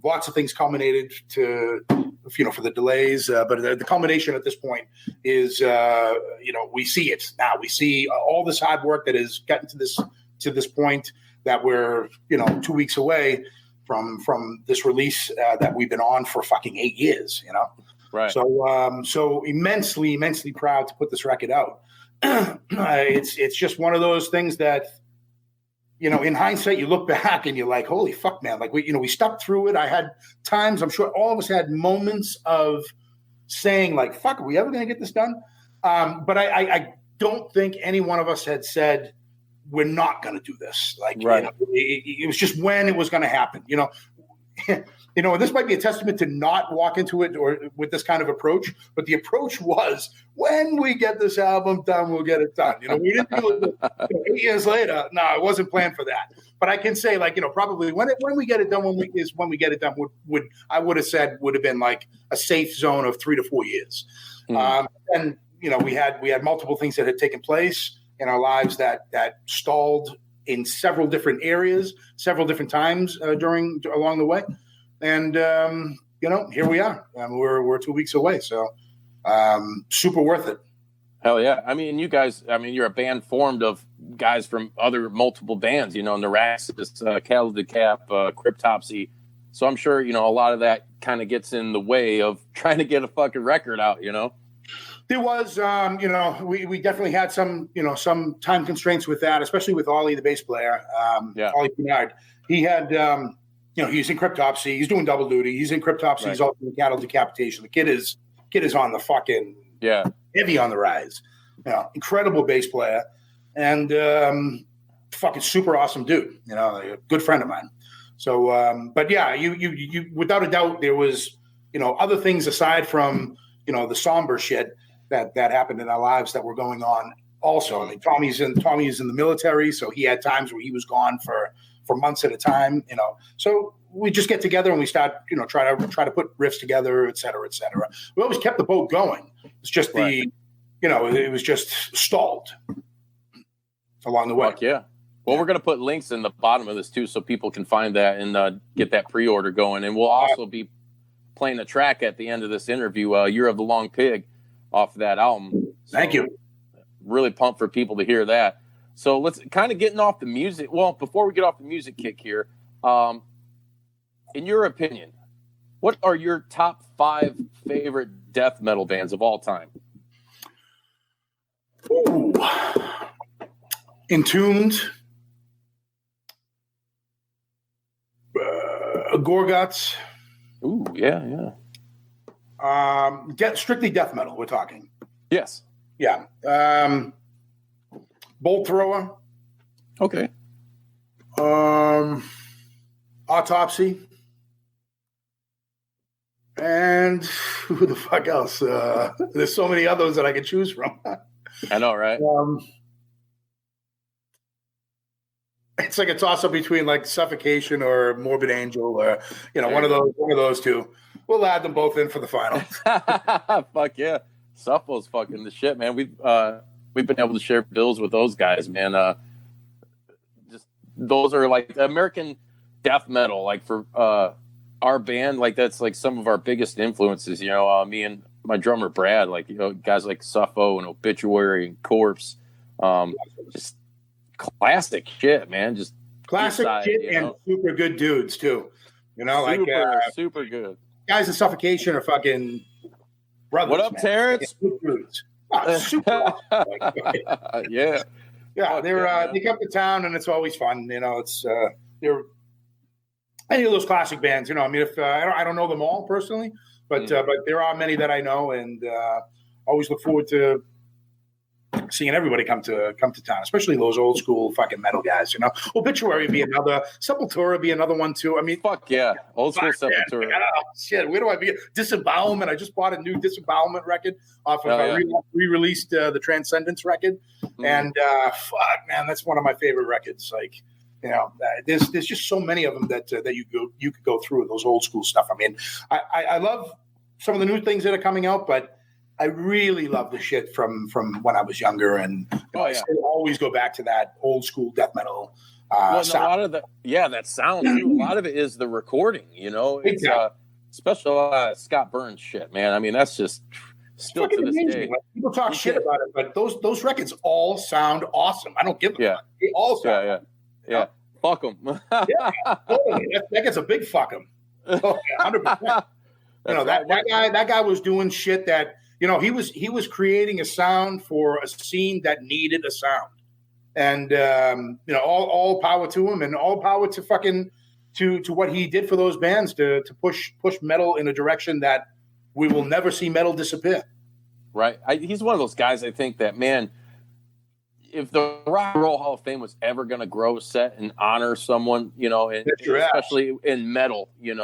Lots of things culminated to, for the delays, but the culmination at this point is, we see it now. We see all this hard work that has gotten to this point, that we're 2 weeks away from this release that we've been on for fucking 8 years, Right. So immensely proud to put this record out. It's just one of those things that you know, in hindsight, you look back and you're like, holy fuck, man. Like, we stuck through it. I had times, I'm sure all of us had moments of saying, like, fuck, are we ever going to get this done? But I don't think any one of us had said, we're not going to do this. Like, right. You know, it was just when it was going to happen, you know. You know, this might be a testament to not walk into it or with this kind of approach, but the approach was, when we get this album done, we'll get it done. You know, we didn't do it 8 years later. No, it wasn't planned for that. But I can say, like, you know, probably when we get it done, when we get it done, would have said would have been like a safe zone of 3 to 4 years. And you know, we had multiple things that had taken place in our lives that stalled in several different areas, several different times along the way. And, you know, here we are. We're 2 weeks away. So super worth it. Hell yeah. I mean, you guys, you're a band formed of guys from other multiple bands, you know, Neuraxis, Cattle Decap, Cryptopsy. So I'm sure, you know, a lot of that kind of gets in the way of trying to get a fucking record out, you know? There was, you know, we definitely had some time constraints with that, especially with Ollie, the bass player. Ollie Pinard. He had, you know, he's in Cryptopsy. He's doing double duty. He's in Cryptopsy. Right. He's also in Cattle Decapitation. The kid is on the fucking heavy on the rise. You know, incredible bass player and fucking super awesome dude. You know, a good friend of mine. So, but yeah, you without a doubt there was, you know, other things aside from, you know, the somber shit that happened in our lives that were going on also. I mean, Tommy's in the military, so he had times where he was gone for months at a time, you know. So we just get together and we start, you know, try to put riffs together, et cetera, et cetera. We always kept the boat going. It's just you know, it was just stalled along the way. Fuck yeah. Well, we're going to put links in the bottom of this too, so people can find that and get that pre-order going. And we'll also be playing a track at the end of this interview, Year of the Long Pig, off of that album. Thank you. Really pumped for people to hear that. So let's kind of getting off the music. Well, before we get off the music kick here, in your opinion, what are your top 5 favorite death metal bands of all time? Ooh. Entombed. Gorguts. Ooh, yeah. Strictly death metal, we're talking. Yes. Yeah. Bolt Thrower. Okay. Autopsy. And who the fuck else? There's so many others that I could choose from. I know, right? It's like a toss-up between like Suffocation or Morbid Angel, or you know, one of those two. We'll add them both in for the final. Fuck yeah, Suffo's fucking the shit, man. We've been able to share bills with those guys, man. Just those are like American death metal, like for our band, like that's like some of our biggest influences. You know, me and my drummer Brad, like, you know, guys like Suffo and Obituary and Corpse, just classic shit, man. Just classic shit, and know? Super good dudes too. You know, super good guys in Suffocation are fucking brothers. What up, man. Terrence? Super awesome. Yeah. They come to town and it's always fun. You know, it's they're any of those classic bands. You know, I mean, if I don't know them all personally, but there are many that I know, and always look forward to seeing everybody come to town, especially those old school fucking metal guys. You know, Obituary would be another, Sepultura would be another one too. I mean, fuck yeah, old school Sepultura. Shit, where do I begin? Disembowelment. I just bought a new Disembowelment record off of re-released the Transcendence record, and fuck, man, that's one of my favorite records. Like, you know, there's just so many of them that you could go through those old school stuff. I mean, I love some of the new things that are coming out, but I really love the shit from when I was younger, and I still always go back to that old school death metal. Sound. A lot of that sound too. A lot of it is the recording. You know, it's special Scott Burns shit, man. I mean, that's just still to this day. Like, people talk shit about it, but those records all sound awesome. I don't give a fuck. They all sound. Yeah. Fuck them. Totally. That gets a big fuck them. 100%. You know, that guy was doing shit that. You know, he was creating a sound for a scene that needed a sound, And all power to him, and all power to fucking to what he did for those bands to push metal in a direction that we will never see metal disappear. Right. He's one of those guys, I think, that, man, if the Rock and Roll Hall of Fame was ever going to grow set and honor someone, especially in metal, in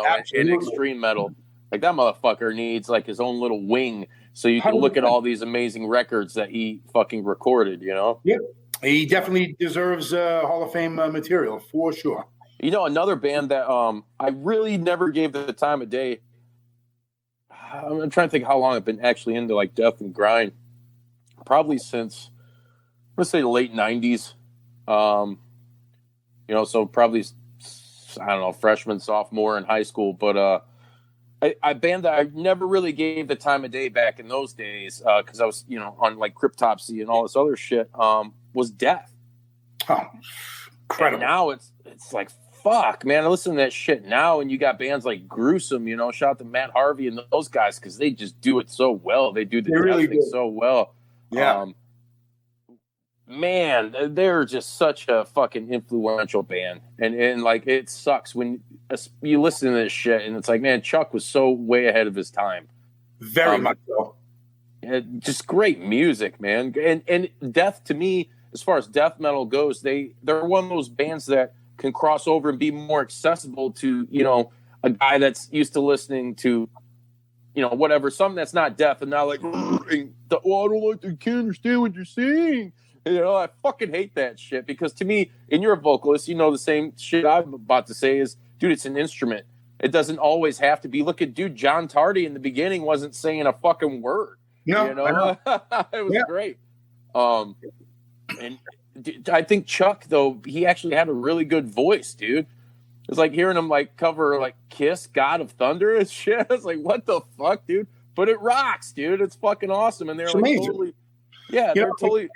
extreme metal, like that motherfucker needs like his own little wing so you can 100%. Look at all these amazing records that he fucking recorded, Yeah. He definitely deserves Hall of Fame material for sure. Another band that I really never gave the time of day. I'm trying to think how long I've been actually into like death and grind. Probably since, let's say, the late 90s. So probably, I don't know, freshman, sophomore in high school. But a band that I never really gave the time of day back in those days because I was, on like Cryptopsy and all this other shit, was Death. Oh, incredible. And now it's like, fuck, man, I listen to that shit now, and you got bands like Gruesome, shout out to Matt Harvey and those guys because they just do it so well. They do the really thing so well. Yeah. Man, they're just such a fucking influential band. And like, it sucks when you listen to this shit, and it's like, man, Chuck was so way ahead of his time. Very much so. Just great music, man. And Death, to me, as far as death metal goes, they're one of those bands that can cross over and be more accessible to, a guy that's used to listening to, whatever, something that's not death and not like, I can't understand what you're saying. I fucking hate that shit because to me, and you're a vocalist, the same shit I'm about to say is, dude, it's an instrument. It doesn't always have to be. Look at dude, John Tardy in the beginning wasn't saying a fucking word. No, it was great. And I think Chuck, though, he actually had a really good voice, dude. It's like hearing him like cover like Kiss, God of Thunder and shit. It's like, what the fuck, dude? But it rocks, dude. It's fucking awesome. And they're like amazing. Totally, yeah, they're totally.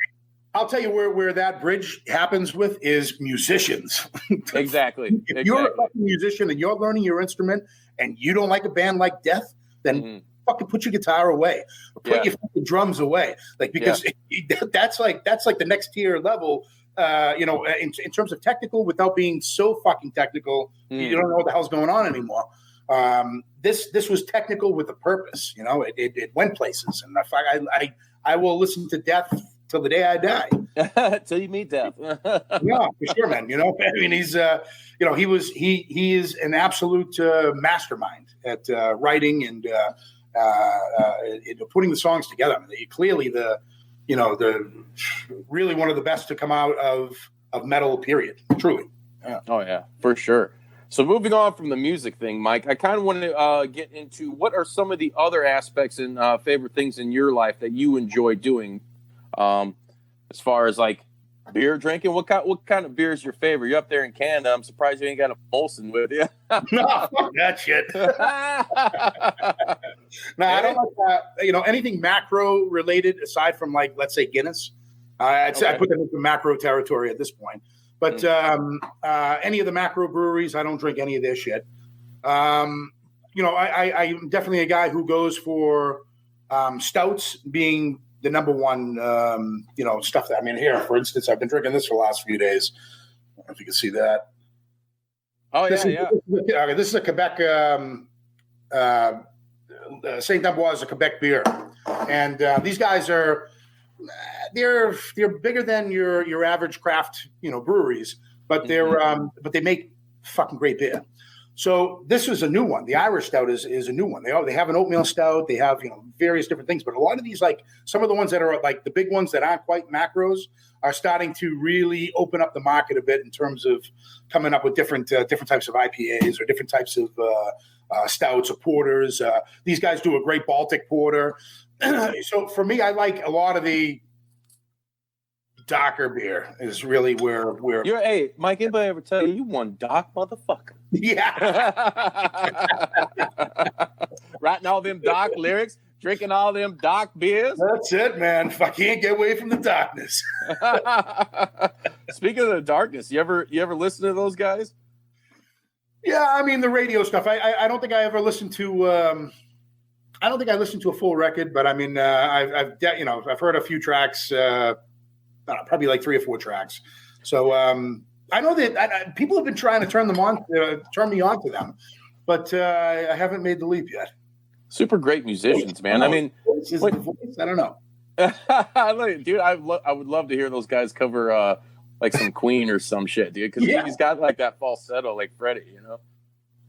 I'll tell you where that bridge happens with is musicians. Exactly. If you're a fucking musician and you're learning your instrument and you don't like a band like Death, then fucking put your guitar away, or put your fucking drums away, like because that's like the next tier level. In terms of technical, without being so fucking technical, you don't know what the hell's going on anymore. This was technical with a purpose. It went places, and I will listen to Death till the day I die. Till you meet Death. Yeah, for sure, man. I mean, he's he is an absolute mastermind at writing and putting the songs together. I mean, clearly the really one of the best to come out of metal, period. Truly. Yeah. Oh yeah, for sure. So moving on from the music thing, Mike, I kind of want to get into what are some of the other aspects and favorite things in your life that you enjoy doing. As far as like beer drinking, what kind of beer is your favorite? You're up there in Canada. I'm surprised you ain't got a Molson with you. No, fuck that shit. No, I don't like anything macro related aside from like, let's say Guinness. I'd say I put them into macro territory at this point. But any of the macro breweries, I don't drink any of their shit. I'm definitely a guy who goes for stouts being the number one, stuff that, I mean, here, for instance, I've been drinking this for the last few days. I don't know if you can see that. Oh, this is a Quebec, St. Amboise is a Quebec beer. And these guys are, they're bigger than your average craft, breweries, but but they make fucking great beer. So this is a new one. The Irish Stout is a new one. They have an oatmeal stout. They have various different things. But a lot of these, like some of the ones that are like the big ones that aren't quite macros, are starting to really open up the market a bit in terms of coming up with different types of IPAs or different types of stouts or porters. These guys do a great Baltic porter. So for me, I like a lot of the darker beer is really where you're. Hey, Mike, anybody ever tell you won dark, motherfucker? Yeah. Writing all them dark lyrics, drinking all them dark beers. That's it, man. If I can't get away from the darkness. Speaking of the darkness, you ever listen to those guys? Yeah, I mean the radio stuff. I don't think I ever listened to. I don't think I listened to a full record, but I mean I've heard a few tracks. don't know, probably like 3 or 4 tracks. So I know that people have been trying to turn me on to them, but I haven't made the leap yet. Super great musicians, man. I mean, the voice? I don't know. Dude, I would love to hear those guys cover like some Queen or some shit, dude, because he's got like that falsetto like Freddie, you know.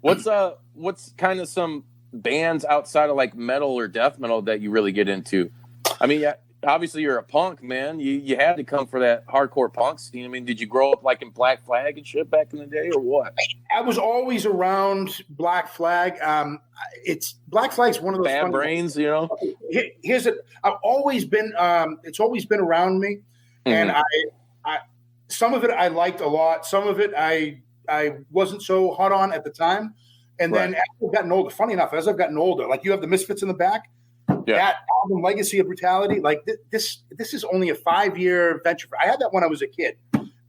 What's kind of some bands outside of like metal or death metal that you really get into? I mean, obviously you're a punk, man. You had to come for that hardcore punk scene. I mean, did you grow up like in Black Flag and shit back in the day, or what? I was always around Black Flag. Black Flag's one of those Bad Brains, you know. I've always been. It's always been around me, and I some of it I liked a lot. Some of it I wasn't so hot on at the time, and then as I've gotten older. Funny enough, as I've gotten older, like you have the Misfits in the back. That album, Legacy of Brutality, like this is only a 5-year venture. I had that when I was a kid,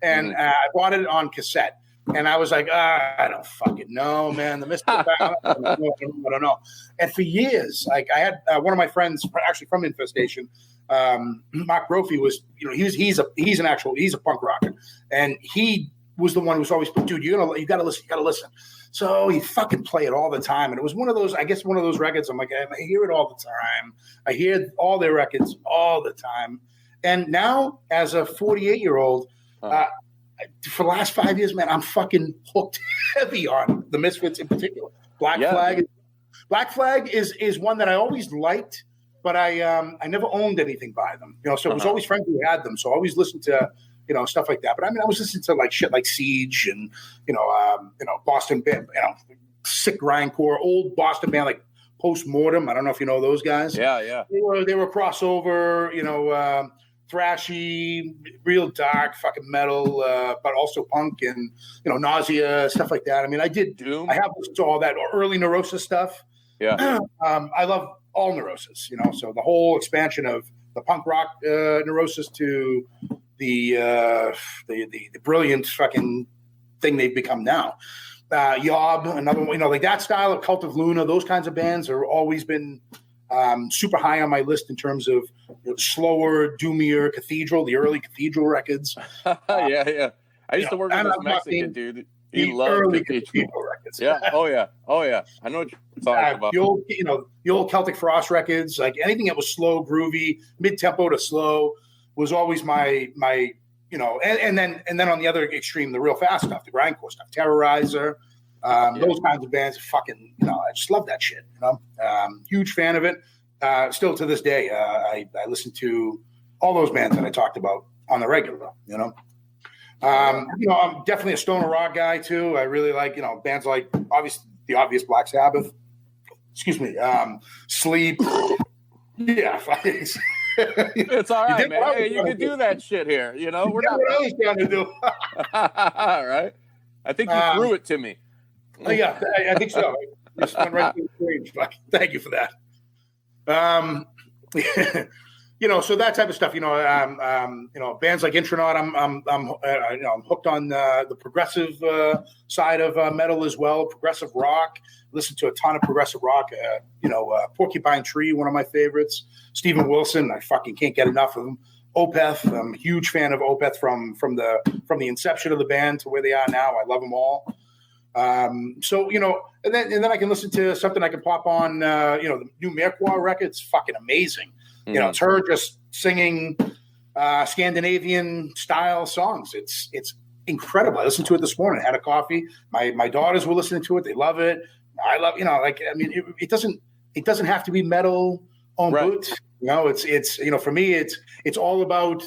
and I bought it on cassette. And I was like, I don't fucking know, man. The Misfits, I don't know. And for years, like I had one of my friends, actually from Infestation, Mark Brophy was, you know, he's a punk rocker, and he was the one who was always, dude, you gotta listen. So he fucking play it all the time. And it was one of those records. I'm like, I hear it all the time. I hear all their records all the time. And now as a 48-year-old, for the last 5 years, man, I'm fucking hooked heavy on the Misfits in particular. Black Flag is one that I always liked, but I never owned anything by them. You know, so it was always friends who had them. So I always listened to, you know, stuff like that. But I mean, I was listening to like shit like Siege and, you know, Boston band, you know, sick grindcore, old Boston band like Postmortem. I don't know if you know those guys. Yeah. They were crossover, you know, thrashy, real dark fucking metal, but also punk and, you know, Nausea, stuff like that. I mean, I did Doom. I have listened to all that early Neurosis stuff. Yeah. I love all Neurosis, you know, so the whole expansion of the punk rock Neurosis to the brilliant fucking thing they've become now. Yob, another one, you know, like that style of Cult of Luna, those kinds of bands are always been super high on my list in terms of, you know, slower, doomier Cathedral, the early Cathedral records. Yeah. I used to work with this Mexican dude. He loved Cathedral records. Yeah. Oh yeah. I know what you're talking about. The old Celtic Frost records, like anything that was slow, groovy, mid-tempo to slow was always my you know, and then on the other extreme, the real fast stuff, the grindcore stuff, Terrorizer, those kinds of bands. Fucking, you know, I just love that shit. You know, huge fan of it. Still to this day, I listen to all those bands that I talked about on the regular. You know, I'm definitely a stoner rock guy too. I really like, you know, bands like the obvious Black Sabbath. Excuse me, Sleep. Yeah, it's all right, man. Hey, you can do that shit here. You know, we're not. What I was trying to do. All right. I think you threw it to me. Yeah, I think so. I just went right to the screen. Thank you for that. You know, so that type of stuff. You know, bands like Intronaut. I'm hooked on the progressive side of metal as well. Progressive rock. Listen to a ton of progressive rock. Porcupine Tree, one of my favorites. Steven Wilson. I fucking can't get enough of him. Opeth. I'm a huge fan of Opeth from the inception of the band to where they are now. I love them all. So, you know, and then I can listen to something I can pop on, the new Merkwa record's fucking amazing. Mm-hmm. You know, it's her just singing Scandinavian style songs. It's incredible. I listened to it this morning, had a coffee. My daughters were listening to it. They love it. I love, you know, like, I mean, it doesn't have to be metal on boot. You know, it's, you know, for me, it's all about,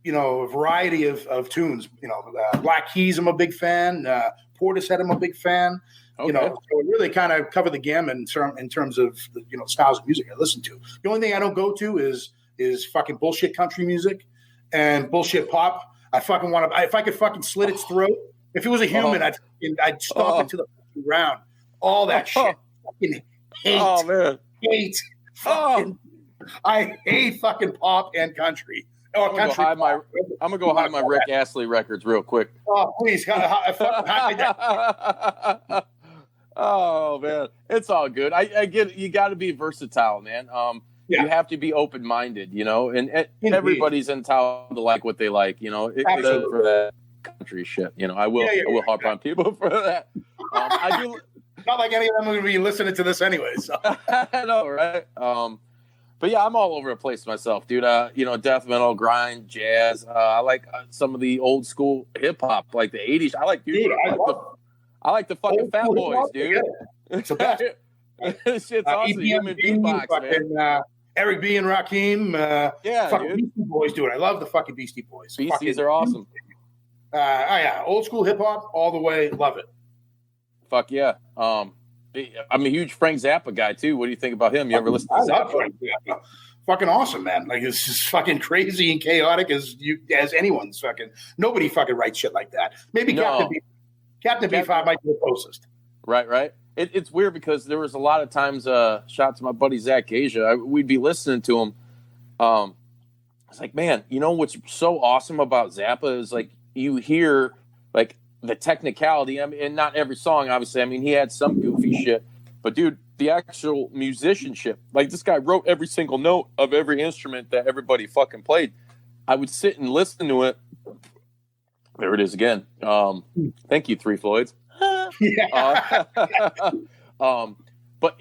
you know, a variety of tunes. You know, Black Keys, I'm a big fan. Portishead, I'm a big fan. Okay. You know, so it really kind of cover the gamut in terms of the, you know, styles of music I listen to. The only thing I don't go to is fucking bullshit country music and bullshit pop. I fucking want to. If I could fucking slit its throat, if it was a human, I'd stomp it to the ground. All that shit. Fucking hate. Oh man, hate. Fucking. I hate fucking pop and country. I'm gonna go hide my Rick Astley records real quick. Oh, please. Oh man, it's all good. I get it. You got to be versatile, man. Yeah. you have to be open minded, you know, and Indeed. everybody's entitled to like what they like, you know, except Absolutely. for that country shit. You know, I will harp on people for that. I do. Not like any of them are going to be listening to this anyway. So. I know, right? But yeah, I'm all over the place myself, dude. You know, death metal, grind, jazz. I like some of the old school hip hop, like the '80s. I like, dude. I like the fucking Fat Boys, dude. It's the best. This shit's awesome. Human beatbox, man. Eric B. and Rakim. Fucking dude. Beastie Boys, dude. I love the fucking Beastie Boys. Beasties are awesome. Yeah, old school hip hop all the way. Love it. Fuck yeah. I'm a huge Frank Zappa guy too. What do you think about him? You ever listen to I love Zappa? Frank Zappa. Fucking awesome, man. Like, it's just fucking crazy and chaotic as anyone's fucking. Nobody fucking writes shit like that. Maybe No. Captain Beefheart might be the closest. Right. It's weird because there was a lot of times, shout to my buddy Zach Asia, we'd be listening to him. It's like, man, you know what's so awesome about Zappa is like you hear like the technicality. I mean, and not every song, obviously. I mean, he had some goofy shit, but dude, the actual musicianship, like this guy wrote every single note of every instrument that everybody fucking played. I would sit and listen to it. There it is again. Thank you, Three Floyds. Yeah. But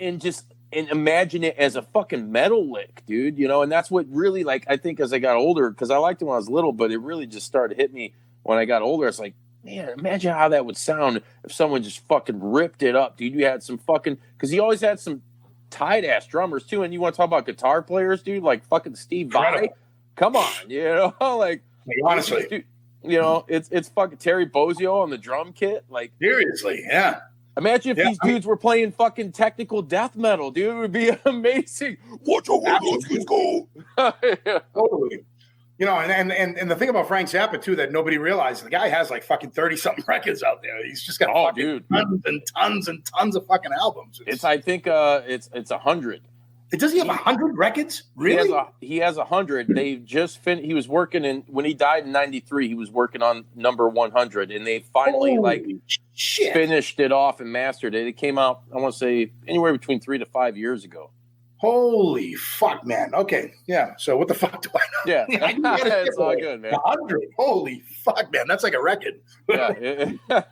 imagine it as a fucking metal lick, dude, you know, and that's what really, like, I think as I got older, because I liked it when I was little, but it really just started to hit me when I got older. It's like, man, imagine how that would sound if someone just fucking ripped it up, dude. You had some fucking, because he always had some tight ass drummers too, and you want to talk about guitar players, dude, like fucking Steve Vai. Come on, you know, like honestly, dude, you know, it's fucking Terry Bozzio on the drum kit, like seriously, yeah. Imagine if these dudes were playing fucking technical death metal, dude. It would be amazing. Watch out, let's go. Yeah. Totally. You know, and the thing about Frank Zappa too that nobody realizes, the guy has like fucking 30-something records out there. He's just got tons and tons and tons of fucking albums. I think it's 100. Does he have 100 records? Really? He has 100. They just finished. He was working when he died in '93. He was working on number 100, and they finally finished it off and mastered it. It came out, I want to say, anywhere between 3 to 5 years ago. Holy fuck, man. Okay, yeah. So what the fuck do I know? Yeah, it's all good, man. 100. Holy fuck, man. That's like a record. Yeah,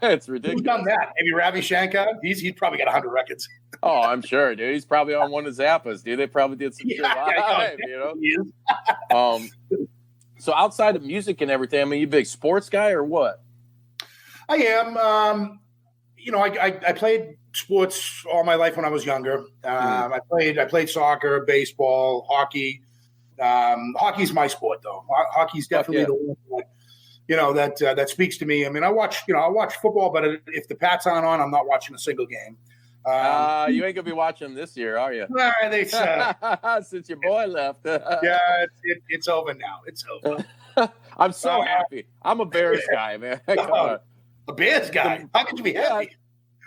it's ridiculous. Who's done that? Maybe Ravi Shankar. He's probably got 100 records. Oh, I'm sure, dude. He's probably on one of Zappa's, dude. They probably did some shit live, you know. So outside of music and everything, I mean, you a big sports guy or what? I am. You know, I played sports all my life when I was younger. I played soccer, baseball, hockey. Hockey's my sport, though. Hockey's definitely the one that, you know, that speaks to me. I mean, I watch football, but if the Pats aren't on, I'm not watching a single game. You ain't gonna be watching them this year, are you? Since your boy left. Yeah, it's over now. It's over. I'm so happy. I'm a Bears guy, man. Come on. A Bears guy? How could you be happy?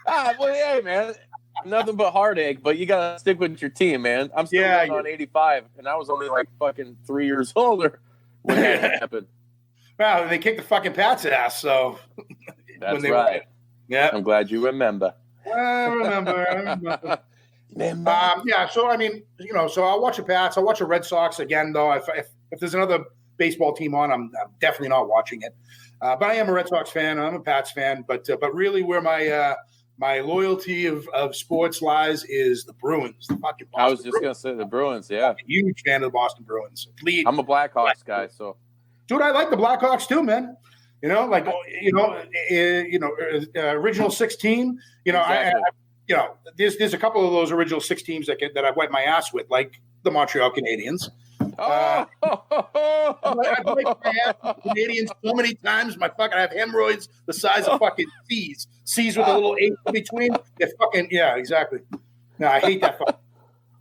Well, hey, man. Nothing but heartache, but you gotta stick with your team, man. I'm still on 85, and I was only like fucking 3 years older when that happened. Well, they kicked the fucking Pats' ass, so that's right. Yeah, I'm glad you remember. I remember. Yeah, so I mean, you know, so I'll watch the Pats. I'll watch the Red Sox again, though. If there's another baseball team on, I'm definitely not watching it. But I am a Red Sox fan. I'm a Pats fan. But really, where my loyalty of sports lies is the Bruins. The fucking Boston I was just gonna say the Bruins. Yeah, huge fan of the Boston Bruins. I'm a Blackhawks guy, so dude, I like the Blackhawks too, man. You know, like original 16. You know, exactly. There's a couple of those original 6 teams that I've wiped my ass with, like the Montreal Canadiens. I've wiped my ass with the Canadiens so many times. I have hemorrhoids the size of fucking C's with a little 8 in between. They're fucking exactly. No, I hate that.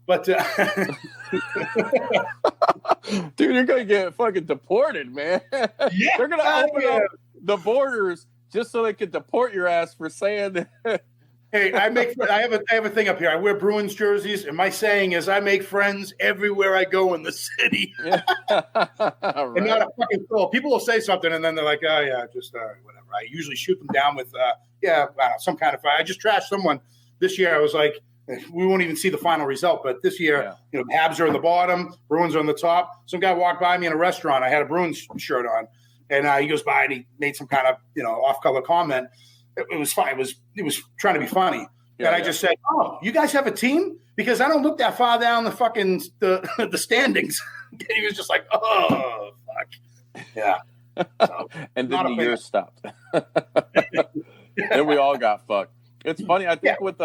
But dude, you're gonna get fucking deported, man. Yeah, they're gonna open up the borders just so they can deport your ass for saying that. Hey, I have a thing up here. I wear Bruins jerseys, and my saying is I make friends everywhere I go in the city. Right. And not a fucking soul. People will say something, and then they're like, "Oh yeah, just whatever." I usually shoot them down with some kind of fire. I just trashed someone this year. I was like, we won't even see the final result. But this year, Habs are on the bottom, Bruins are on the top. Some guy walked by me in a restaurant. I had a Bruins shirt on, and he goes by and he made some kind of off-color comment. It was fine. It was trying to be funny. And I just said, "Oh, you guys have a team?" Because I don't look that far down the fucking the standings. And he was just like, "Oh, fuck, yeah." So, and then the year stopped. And we all got fucked. It's funny. I think with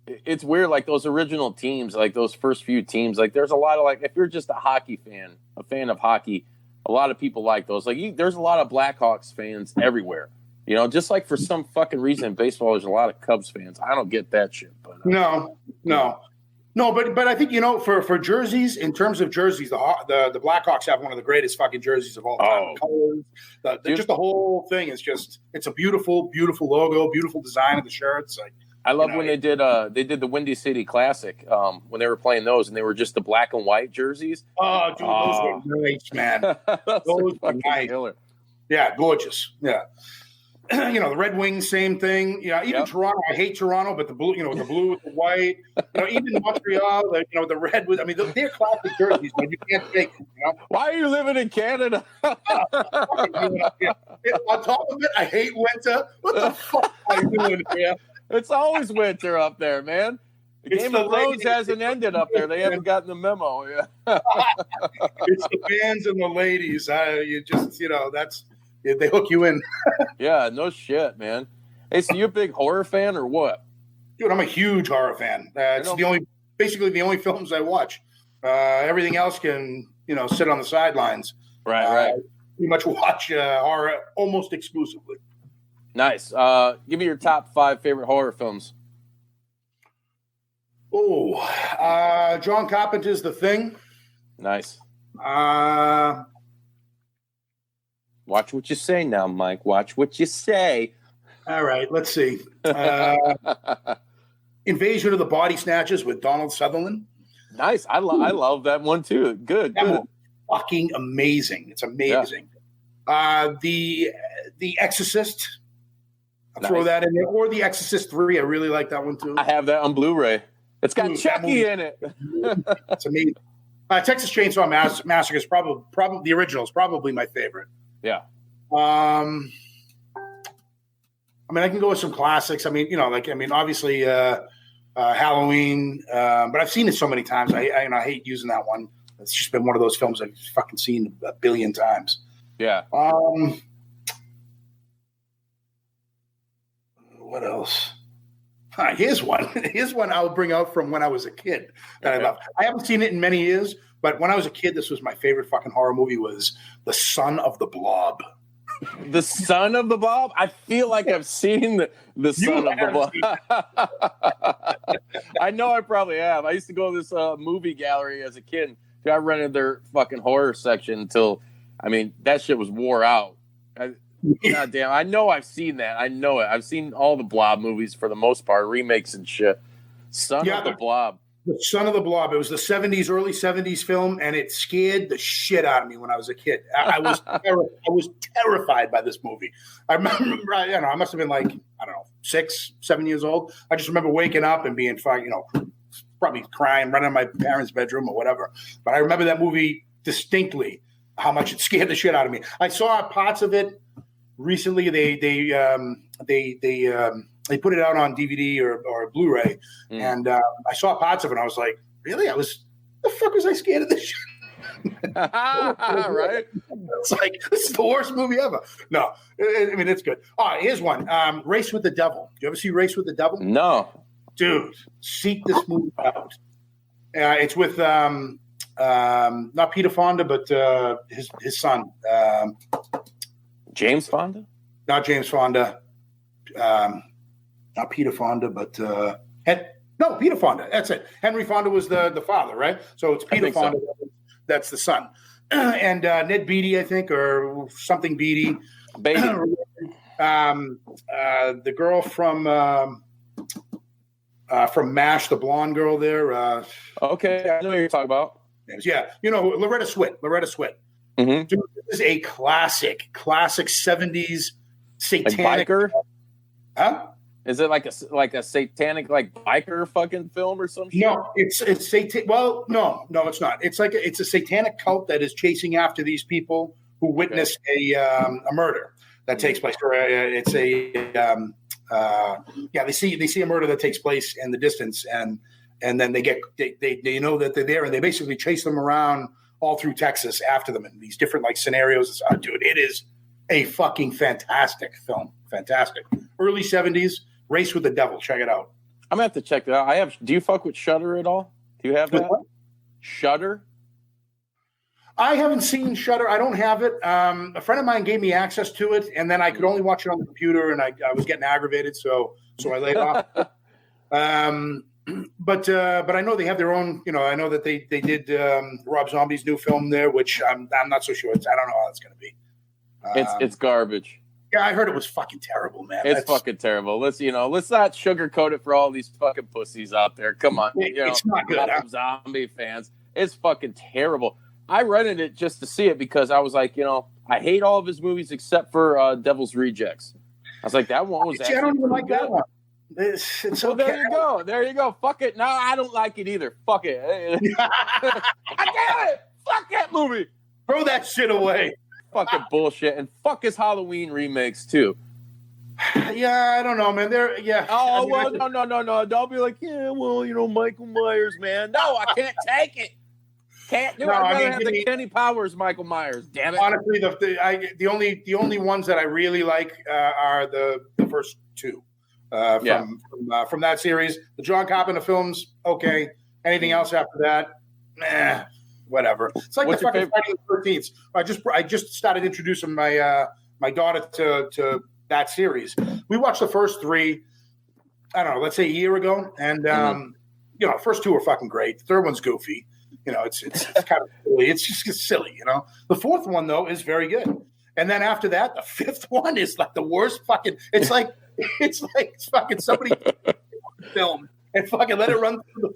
it's weird. Like those original teams, like those first few teams. Like there's a lot of if you're just a hockey fan, a fan of hockey, a lot of people like those. Like there's a lot of Blackhawks fans everywhere. Just like for some fucking reason in baseball, there's a lot of Cubs fans. I don't get that shit. But no. But I think for jerseys, in terms of jerseys, the Blackhawks have one of the greatest fucking jerseys of all time. Colors, just the whole thing is it's a beautiful, beautiful logo, beautiful design of the shirts. I love when they did the Windy City Classic when they were playing those, and they were just the black and white jerseys. Oh, dude, those were nice, man. Those were nice. Killer. Yeah, gorgeous. Yeah. The Red Wings, same thing. Even Toronto. I hate Toronto, but the blue, the blue with the white. Even Montreal, the red with. I mean, they're classic jerseys, but you can't take it. Why are you living in Canada? On top of it, I hate winter. What the fuck are you doing here? It's always winter up there, man. The Game of Thrones hasn't ended up there. They haven't gotten the memo. Yeah. It's the fans and the ladies. You just, they hook you in. Yeah, no shit, man. Hey, so you a big horror fan or what? Dude, I'm a huge horror fan. It's basically the only films I watch. Everything else can, sit on the sidelines. Right. Pretty much watch horror almost exclusively. Nice. Give me your top 5 favorite horror films. Oh, John Carpenter's The Thing. Nice. Watch what you say now, Mike. Watch what you say. All right, let's see. Invasion of the Body Snatchers with Donald Sutherland. Nice. I love that one too. Good. Fucking amazing. It's amazing. Yeah. The Exorcist. I'll throw that in there. Or The Exorcist 3. I really like that one too. I have that on Blu-ray. It's got Chucky in it. It's amazing. Texas Chainsaw Massacre is probably the original is probably my favorite. Yeah. I mean, I can go with some classics. I mean, obviously Halloween, but I've seen it so many times. I hate using that one. It's just been one of those films I've fucking seen a billion times. Yeah. What else? Here's one. Here's one I'll bring out from when I was a kid that I love. I haven't seen it in many years, but when I was a kid, this was my favorite fucking horror movie. Was The Son of the Blob. The Son of the Blob? I feel like I've seen the Son of the Blob. I know I probably have. I used to go to this movie gallery as a kid. I rented their fucking horror section until, that shit was wore out. God damn, I know I've seen that. I know it. I've seen all the Blob movies for the most part, remakes and shit. Son of the Blob. The Son of the Blob. It was the 70s, early 70s film, and it scared the shit out of me when I was a kid. I was terrified by this movie. I remember, I must have been 6, 7 years old. I just remember waking up and being probably crying, running in my parents' bedroom or whatever. But I remember that movie distinctly, how much it scared the shit out of me. I saw parts of it recently. They put it out on DVD or Blu-ray, and I saw parts of it. And I was like, really? The fuck was I scared of this shit? Right? It's like, this is the worst movie ever. No, it's good. All right, here's one. Race with the Devil. Do you ever see Race with the Devil? No. Dude, seek this movie out. It's with not Peter Fonda, but his son. James Fonda? Not James Fonda. Not Peter Fonda, but Peter Fonda. That's it. Henry Fonda was the father, right? So it's Peter Fonda. So. That's the son. And Ned Beatty, I think, or something Beatty. Baby. The girl from MASH, the blonde girl there. Okay, I know what you're talking about. Yeah, Loretta Swit. Mm-hmm. Dude, this is a classic 70s satanic. Like biker? Huh? Is it like a satanic like biker fucking film or some shit? No, it's satan. Well, no, it's not. It's like it's a satanic cult that is chasing after these people who witnessed a murder that takes place. Or it's a they see a murder that takes place in the distance, and then they know that they're there, and they basically chase them around all through Texas after them in these different like scenarios. Dude, it is a fucking fantastic film. Fantastic. Early 70s, Race with the Devil. Check it out. I'm gonna have to check that out. Do you fuck with Shudder at all? Do you have that? Shudder? I haven't seen Shudder. I don't have it. A friend of mine gave me access to it, and then I could only watch it on the computer, and I was getting aggravated, so I laid off. But I know they have their own. I know that they did Rob Zombie's new film there, which I'm not so sure. I don't know how it's going to be. It's garbage. Yeah, I heard it was fucking terrible, man. It's fucking terrible. Let's not sugarcoat it for all these fucking pussies out there. Come on, it's not good. Zombie fans, it's fucking terrible. I rented it just to see it because I was like, I hate all of his movies except for Devil's Rejects. I was like, that one was. I don't even like that one. It's well, okay. There you go. Fuck it. No, I don't like it either. Fuck it. I damn it. Fuck that movie. Throw that shit away. Fucking bullshit. And fuck his Halloween remakes too. Yeah, I don't know, man. Oh, well, no. Don't be like, Michael Myers, man. No, I can't take it. Can't do it. I'd rather have the Kenny Powers Michael Myers. Damn it. Honestly, the only ones that I really like are the first two from that series. The John Carpenter films, okay. Anything else after that, whatever. It's like the fucking Friday the 13th. I just started introducing my daughter to that series. We watched the first three, I don't know, let's say a year ago, and the first two are fucking great. The third one's goofy. It's kind of silly. It's just silly, The fourth one though is very good, and then after that, the fifth one is like the worst fucking. It's like fucking somebody film and fucking let it run through the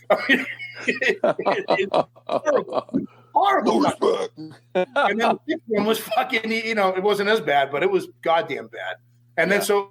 fucking. It's horrible. And then the fifth one was fucking. It wasn't as bad, but it was goddamn bad. And then so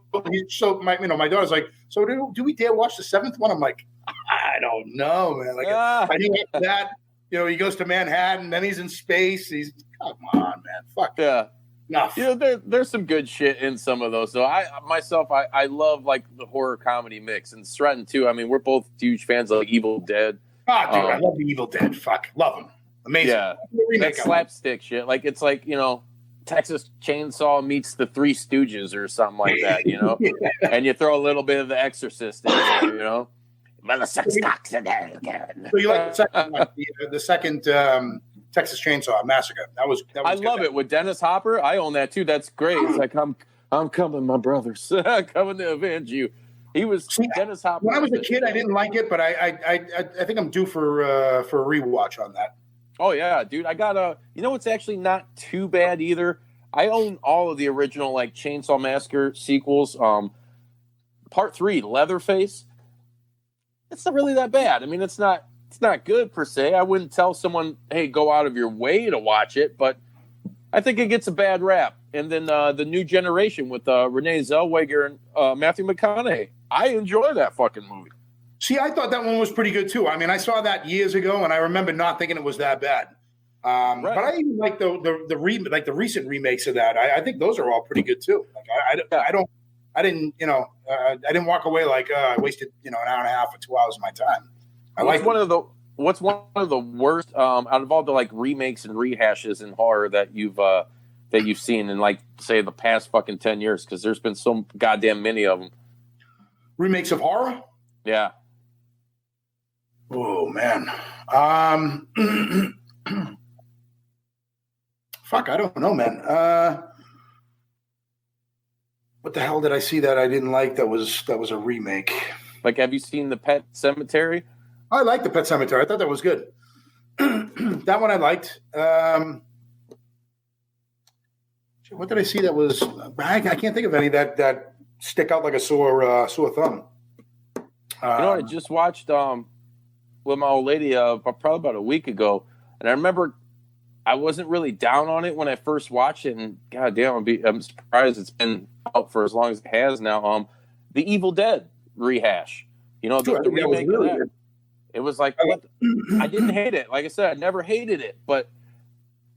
my daughter's like, so do we dare watch the seventh one? I'm like, I don't know, man. Like I think after that, he goes to Manhattan, then he's in space. Come on, man. Fuck yeah. Enough. There's some good shit in some of those. So I love like the horror comedy mix, and Stratton too. I mean, we're both huge fans of like Evil Dead. Oh, dude, I love the Evil Dead. Fuck, love them. Amazing. Yeah, that slapstick shit. Like it's like Texas Chainsaw meets the Three Stooges or something like that. Yeah. And you throw a little bit of The Exorcist in there. So you like the second Texas Chainsaw Massacre? That was I love it with Dennis Hopper. I own that too. That's great. It's like I'm coming, my brothers, coming to avenge you. He was Dennis Hopper. When I was a kid, I didn't like it, but I think I'm due for a rewatch on that. Oh yeah, dude. I got it's actually not too bad either. I own all of the original like Chainsaw Massacre sequels. Part 3, Leatherface. It's not really that bad. I mean, it's not good per se. I wouldn't tell someone, hey, go out of your way to watch it, but I think it gets a bad rap. And then the New Generation with Renee Zellweger and Matthew McConaughey. I enjoy that fucking movie. See, I thought that one was pretty good too. I mean, I saw that years ago, and I remember not thinking it was that bad. Right. But I even like the recent remakes of that. I think those are all pretty good too. Like I didn't walk away like I wasted an hour and a half or 2 hours of my time. What's one of the worst out of all the like remakes and rehashes in horror that you've seen in like say the past fucking 10 years? Because there's been so goddamn many of them. Remakes of horror? Yeah. Oh man. Fuck, I don't know, man. What the hell did I see that I didn't like? That was a remake. Like, have you seen the Pet Sematary? I like the Pet Sematary. I thought that was good. That one I liked. What did I see that was? I can't think of any that stick out like a sore thumb. I just watched with my old lady probably about a week ago, and I remember I wasn't really down on it when I first watched it, and goddamn, I'm surprised it's been out for as long as it has now. the Evil Dead rehash. You know, Sure, the that was remake really of that. good. It was like, what? I didn't hate it. Like I said, I never hated it, but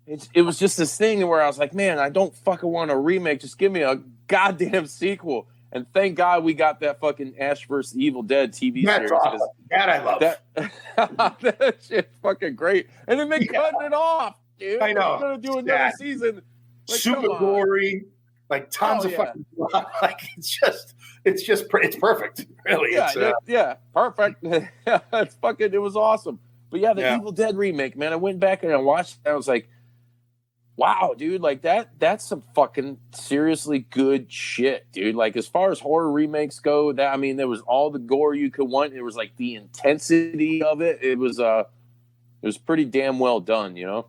it was just this thing where I was like, man, I don't fucking want a remake. Just give me a goddamn sequel. And thank God we got that fucking Ash vs. Evil Dead TV That's series. awesome. That I love. That shit's fucking great. And then they cutting it off, dude. I know. They're gonna do another season. Like, super gory, like tons of fucking blood. Like it's perfect. Really. Yeah, perfect. It's fucking. It was awesome. But yeah, the Evil Dead remake, man. I went back and I watched it. I was like, wow, dude, like that's some fucking seriously good shit, dude. Like as far as horror remakes go, that I mean, there was all the gore you could want. It was like the intensity of it. It was pretty damn well done, you know.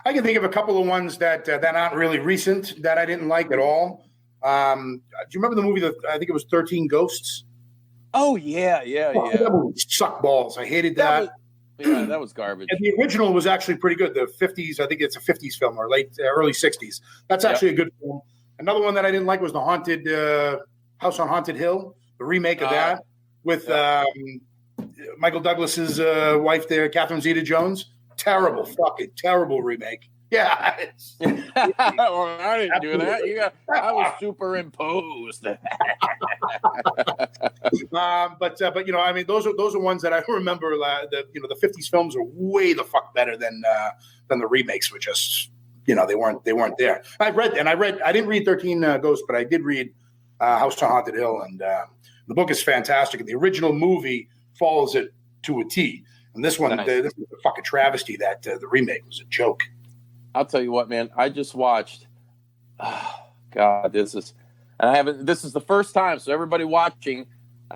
I can think of a couple of ones that aren't really recent that I didn't like at all. Do you remember the movie that I think it was 13 Ghosts? Oh yeah. That movie sucked balls. I hated that. That was garbage. And the original was actually pretty good. The 50s, I think it's a 50s film or early 60s. That's actually a good film. Another one that I didn't like was the Haunted House on Haunted Hill, the remake of that with Michael Douglas's wife there, Catherine Zeta-Jones. Terrible remake. Yeah. Well, I didn't do that. I was superimposed. But you know, I mean, those are ones that I remember. The 50s films are way the fuck better than the remakes, which just they weren't there. I didn't read 13 Ghosts, but I did read House on Haunted Hill, and the book is fantastic. And the original movie follows it to a T. And this one, this is a fucking travesty. That the remake was a joke. I'll tell you what, man. I just watched. Oh, God, this is the first time. So everybody watching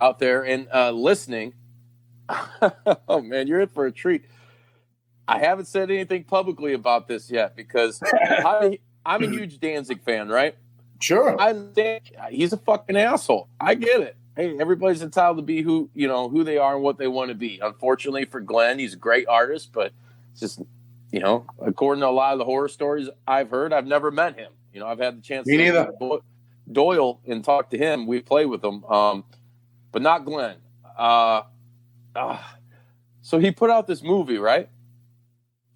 out there and listening, oh man, you're in for a treat. I haven't said anything publicly about this yet because I'm a huge Danzig fan, right? Sure. I understand he's a fucking asshole. I get it. Hey, everybody's entitled to be who they are and what they want to be. Unfortunately for Glenn, he's a great artist, but it's just, according to a lot of the horror stories I've heard, I've never met him. I've had the chance to meet Doyle and talk to him. We play with him, but not Glenn. So he put out this movie, right?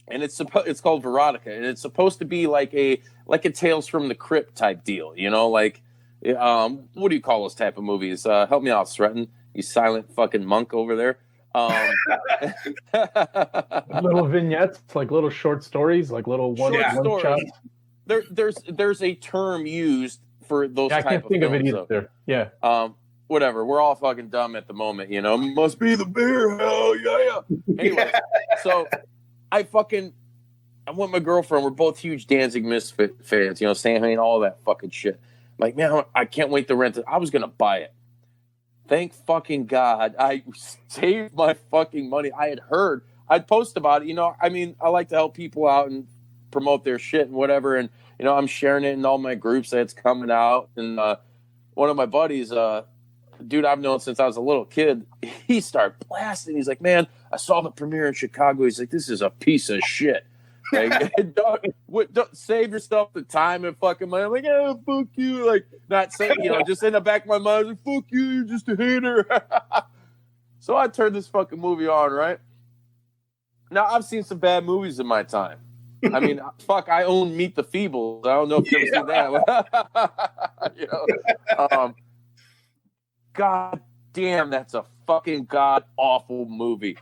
And it's called Veronica, and it's supposed to be like a Tales from the Crypt type deal, like. What do you call those type of movies? Help me out, Stretton. You silent fucking monk over there. Little vignettes, like little short stories, like little one shots. There's a term used for those. I can't think of it either. So, yeah. Whatever. We're all fucking dumb at the moment. Must be the beer. Hell yeah. Anyway, so I'm with my girlfriend. We're both huge Danzig Misfit fans. Samhain, all that fucking shit. Like, man, I can't wait to rent it. I was going to buy it. Thank fucking God. I saved my fucking money. I had heard. I'd post about it. I like to help people out and promote their shit and whatever. And, I'm sharing it in all my groups that it's coming out. And one of my buddies, dude I've known since I was a little kid, he started blasting. He's like, man, I saw the premiere in Chicago. He's like, this is a piece of shit. Like, don't save yourself the time and fucking money. I'm like, oh, fuck you. Like, not saying, just in the back of my mind, like, fuck you, you're just a hater. So I turned this fucking movie on, right? Now, I've seen some bad movies in my time. I mean, fuck, I own Meet the Feebles. I don't know if you've ever seen that. God damn, that's a fucking god-awful movie.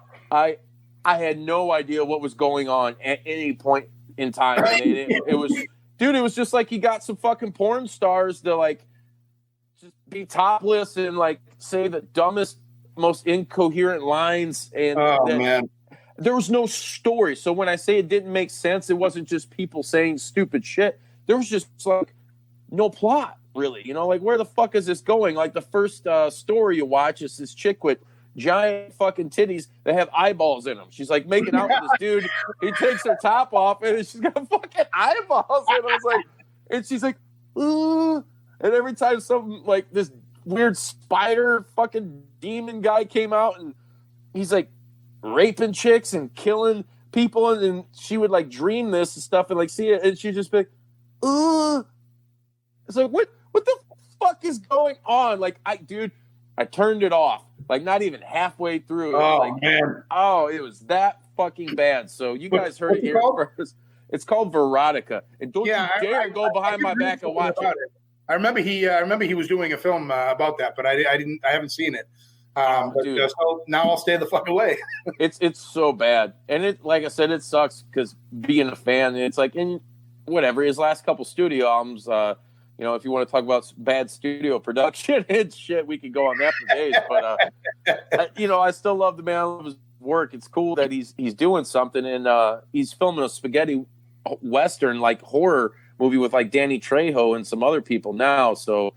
I had no idea what was going on at any point in time. And it was just like he got some fucking porn stars to like just be topless and like say the dumbest, most incoherent lines. And man, there was no story. So when I say it didn't make sense, it wasn't just people saying stupid shit. There was just like no plot, really. Like where the fuck is this going? Like the first story you watch is this chick with giant fucking titties that have eyeballs in them. She's like making out with this dude. He takes her top off and she's got fucking eyeballs in them. And she's like, ooh. And every time some like this weird spider fucking demon guy came out and he's like raping chicks and killing people, and she would like dream this and stuff and like see it, and she'd just be like, ooh. It's like, what the fuck is going on? Like, I turned it off. Like, not even halfway through. It was like, man. Oh, it was that fucking bad. So you guys heard it here first. It's called Veronica. And don't you dare go behind my back and watch it. I remember he was doing a film about that, but I haven't seen it. So now I'll stay the fuck away. It's so bad, and it, like I said, it sucks because being a fan, it's like, in whatever his last couple studio albums, if you want to talk about bad studio production, it's shit. We could go on that for days, but I still love the man. I love his work. It's cool that he's doing something, and he's filming a spaghetti western like horror movie with like Danny Trejo and some other people now. So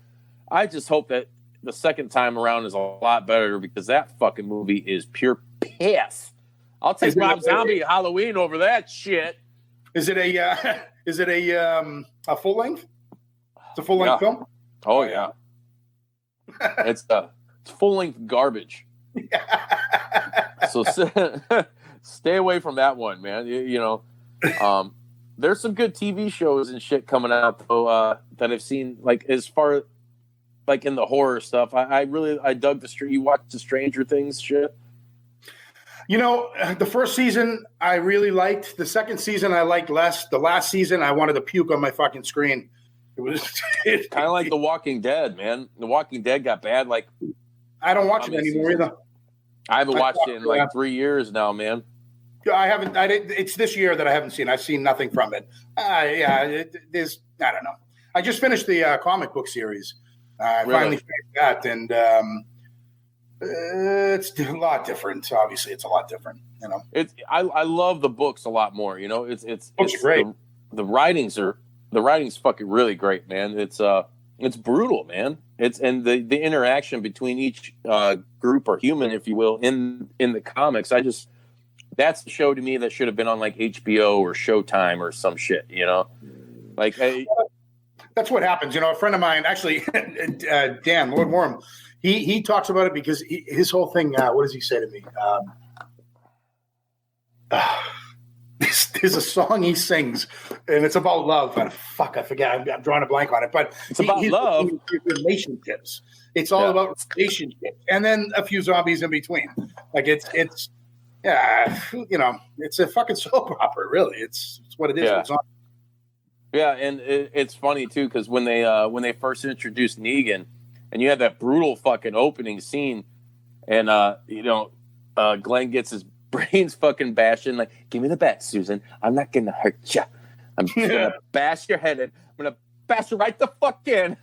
I just hope that the second time around is a lot better, because that fucking movie is pure piss. I'll take Rob Zombie Halloween over that shit. Is it a full length? It's a full length film. Oh yeah, it's full length garbage. So stay away from that one, man. There's some good TV shows and shit coming out though that I've seen. Like, as far like in the horror stuff, I dug you watched the Stranger Things shit. The first season I really liked. The second season I liked less. The last season I wanted to puke on my fucking screen. It was kind of like The Walking Dead, man. The Walking Dead got bad. Like, I don't watch it anymore either. I haven't watched it in like 3 years now, man. I haven't. It's this year that I haven't seen. I've seen nothing from it. I don't know. I just finished the comic book series. I finally finished that, and it's a lot different. Obviously, it's a lot different. I love the books a lot more. It's great. The writing's fucking really great, man. It's brutal, man. And the interaction between each group or human, if you will, in the comics. That's the show to me that should have been on like HBO or Showtime or some shit. Like. That's what happens. A friend of mine, actually, Dan, Lord Worm, he talks about it because his whole thing, what does he say to me? There's a song he sings, and it's about love. And I forget. I'm drawing a blank on it. But it's about love. Relationships. It's all about relationships. And then a few zombies in between. Like, it's a fucking soap opera, really. It's what it is. Yeah. Yeah, and it's funny too, because when they first introduced Negan, and you had that brutal fucking opening scene, and Glenn gets his brains fucking bashed in, like, give me the bat, Susan. I'm not gonna hurt you. I'm just gonna bash your head in. I'm gonna bash you right the fuck in.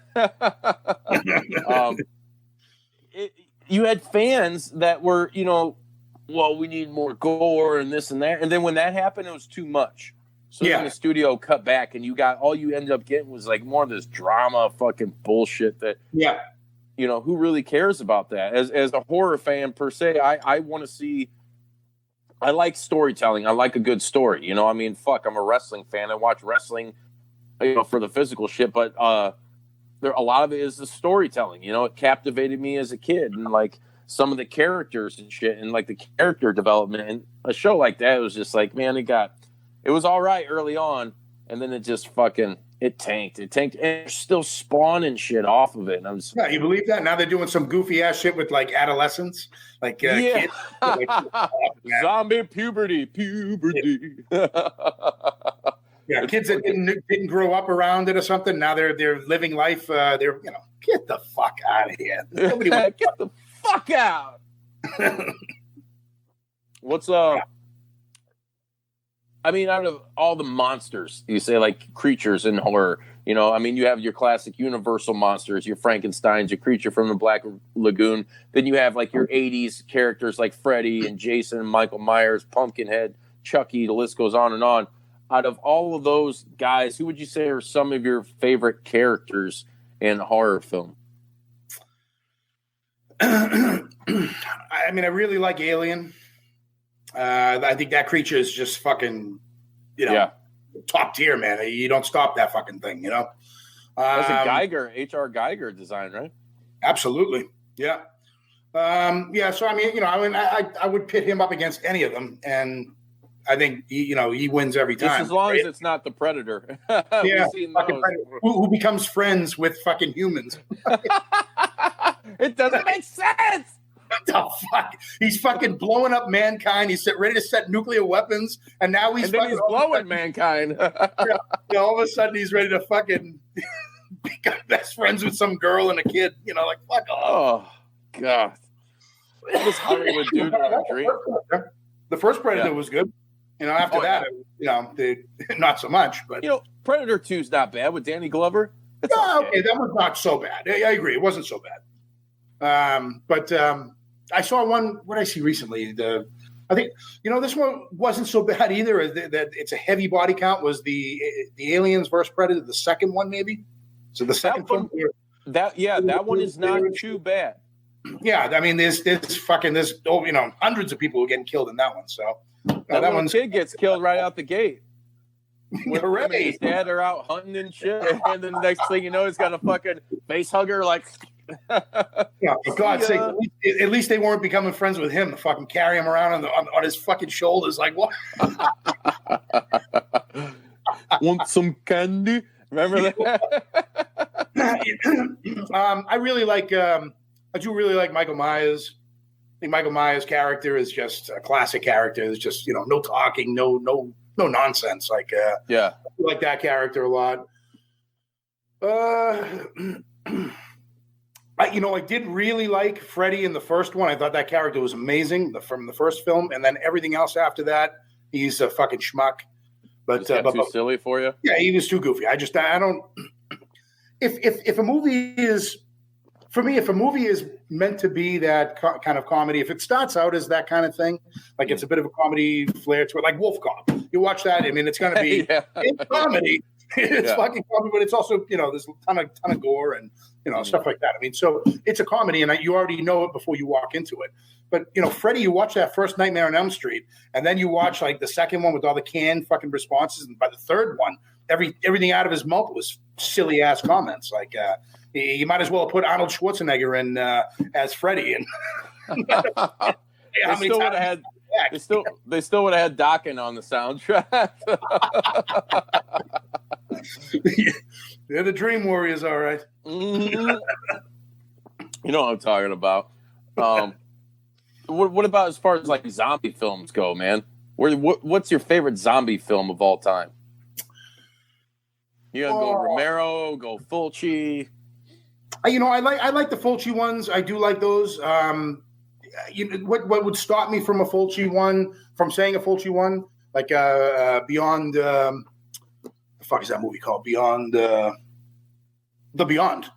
You had fans that were, well, we need more gore and this and that, and then when that happened, it was too much. So then the studio cut back, and all you ended up getting was like more of this drama fucking bullshit that, who really cares about that? As a horror fan per se, I want to see, I like storytelling. I like a good story. I'm a wrestling fan. I watch wrestling, for the physical shit, but a lot of it is the storytelling. It captivated me as a kid, and like some of the characters and shit, and like the character development, and a show like that was just like, man, it was all right early on, and then it just fucking tanked. It tanked, and they're still spawning shit off of it. And you believe that? Now they're doing some goofy ass shit with like adolescents, like kids. Zombie puberty. Yeah, kids that didn't grow up around it or something. Now they're living life. Get the fuck out of here. Nobody get the fuck out. What's out of all the monsters, you say, like, creatures in horror, you have your classic Universal monsters, your Frankensteins, your Creature from the Black Lagoon. Then you have, like, your 80s characters like Freddy and Jason, Michael Myers, Pumpkinhead, Chucky, the list goes on and on. Out of all of those guys, who would you say are some of your favorite characters in horror film? I really like Alien. I think that creature is just fucking, top tier, man. You don't stop that fucking thing, That's a H.R. Geiger design, right? Absolutely, yeah. So I would pit him up against any of them, and I think he wins every time. Just as long as it's not the Predator. Yeah, We've seen fucking those. Predator, who becomes friends with fucking humans. It doesn't make sense. What the fuck? He's fucking blowing up mankind. He's ready to set nuclear weapons, and now he's blowing mankind. All of a sudden, he's ready to fucking become best friends with some girl and a kid. Like, fuck off. Oh God. What does Hollywood do to our dream? The first Predator was good. After that, not so much. But Predator 2's not bad with Danny Glover. Okay, that was not so bad. I agree, it wasn't so bad. But I saw one. What did I see recently? I think this one wasn't so bad either. That it's a heavy body count. Was the Aliens versus Predator the second one maybe? So the second film. That one is not too bad. Yeah, I mean, there's hundreds of people who are getting killed in that one. So that one kid gets killed right out the gate. When him and his dad are out hunting and shit, and then the next thing you know, he's got a fucking face hugger like. Yeah, for God's sake, at least they weren't becoming friends with him to fucking carry him around on his fucking shoulders. Like, what? Want some candy? Remember that? I really like. I do really like Michael Myers. I think Michael Myers' character is just a classic character. There's just no talking, no nonsense. Like I like that character a lot. I did really like Freddy in the first one. I thought that character was amazing from the first film, and then everything else after that, he's a fucking schmuck. But too silly for you. Yeah, he was too goofy. I don't. If a movie is. For me, if a movie is meant to be that kind of comedy, if it starts out as that kind of thing, like it's a bit of a comedy flair to it, like Wolf Cop, you watch that. I mean, it's going to be it's comedy. It's fucking comedy, but it's also there's a ton of gore and stuff like that. I mean, so it's a comedy, and you already know it before you walk into it. But Freddy, you watch that first Nightmare on Elm Street, and then you watch like the second one with all the canned fucking responses, and by the third one, everything out of his mouth was silly ass comments like. You might as well put Arnold Schwarzenegger in as Freddy. And they still would have had Dokken on the soundtrack. They're the Dream Warriors, all right. Mm-hmm. You know what I'm talking about. What about as far as like zombie films go, man? What's your favorite zombie film of all time? You gonna go Romero, go Fulci? I like the Fulci ones. I do like those. What would stop me from a Fulci one, from saying a Fulci one, like Beyond. The fuck is that movie called? Beyond. The Beyond.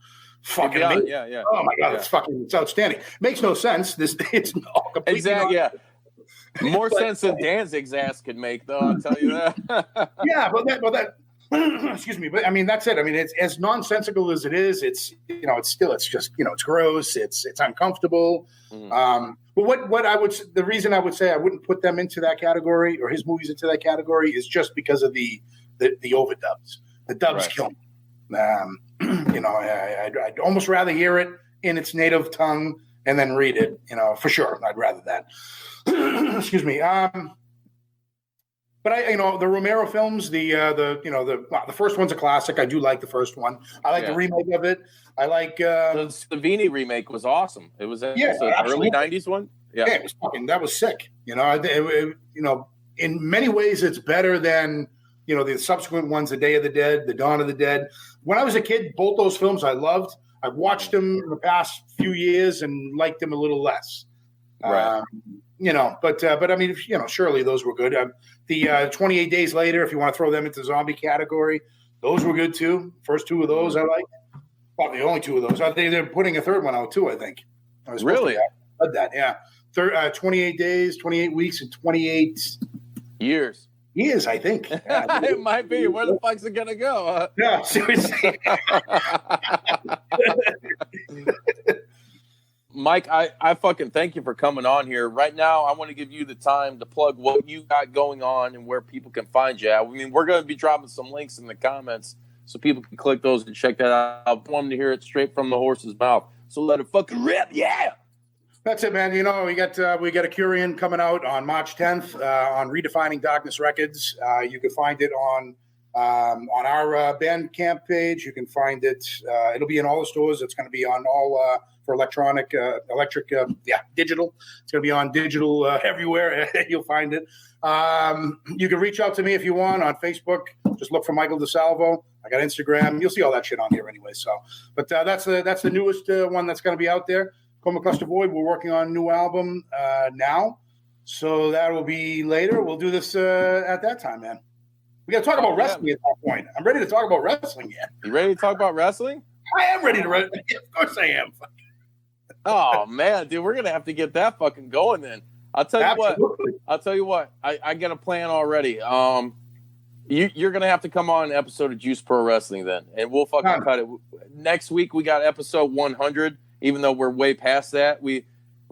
Fucking Beyond, yeah. Oh my God, it's outstanding. Makes no sense. It's all completely exactly. Yeah. More sense than Danzig's ass could make, though. I'll tell you that. Yeah, but that. Excuse me, but I mean that's it. I mean it's as nonsensical as it is. It's it's just it's gross. It's uncomfortable. Mm. But the reason I would say I wouldn't put them into that category or his movies into that category is just because of the overdubs. The dubs kill me. I'd almost rather hear it in its native tongue and then read it. For sure, I'd rather that. Excuse me. But the Romero films, the first one's a classic. I do like the first one. I like the remake of it. I like the Savini remake was awesome. It was the early '90s one. Yeah, it was that was sick. In many ways, it's better than the subsequent ones, The Day of the Dead, The Dawn of the Dead. When I was a kid, both those films I loved. I've watched them in the past few years and liked them a little less. Right. But I mean, surely those were good. The 28 Days Later, if you want to throw them into the zombie category, those were good too. First two of those I liked. Well, the only two of those. I think they're putting a third one out too. I think. Really? I read that. Yeah. 28 days, 28 weeks, and 28 years. Years, I think. Yeah, it might be. Where the fuck's it gonna go? Yeah, seriously. Mike, I fucking thank you for coming on here. Right now, I want to give you the time to plug what you got going on and where people can find you. I mean, we're going to be dropping some links in the comments so people can click those and check that out. I want them to hear it straight from the horse's mouth. So let it fucking rip, yeah! That's it, man. You know, we got Akurion coming out on March 10th on Redefining Darkness Records. You can find it on our Bandcamp page. You can find it. It'll be in all the stores. It's going to be on all for electric, digital. It's going to be on digital everywhere. You'll find it. You can reach out to me if you want on Facebook. Just look for Michael DiSalvo. I got Instagram. You'll see all that shit on here anyway. So, but that's the newest one that's going to be out there. Coma Cluster Void. We're working on a new album now, so that will be later. We'll do this at that time, man. We got to talk about wrestling at that point. I'm ready to talk about wrestling yet. You ready to talk about wrestling? I am ready to wrestle. Of course I am. Oh man, dude, we're gonna have to get that fucking going then. I'll tell you what. I got a plan already. You're gonna have to come on an episode of Juice Pro Wrestling then, and we'll fucking cut it. Next week we got episode 100. Even though we're way past that, we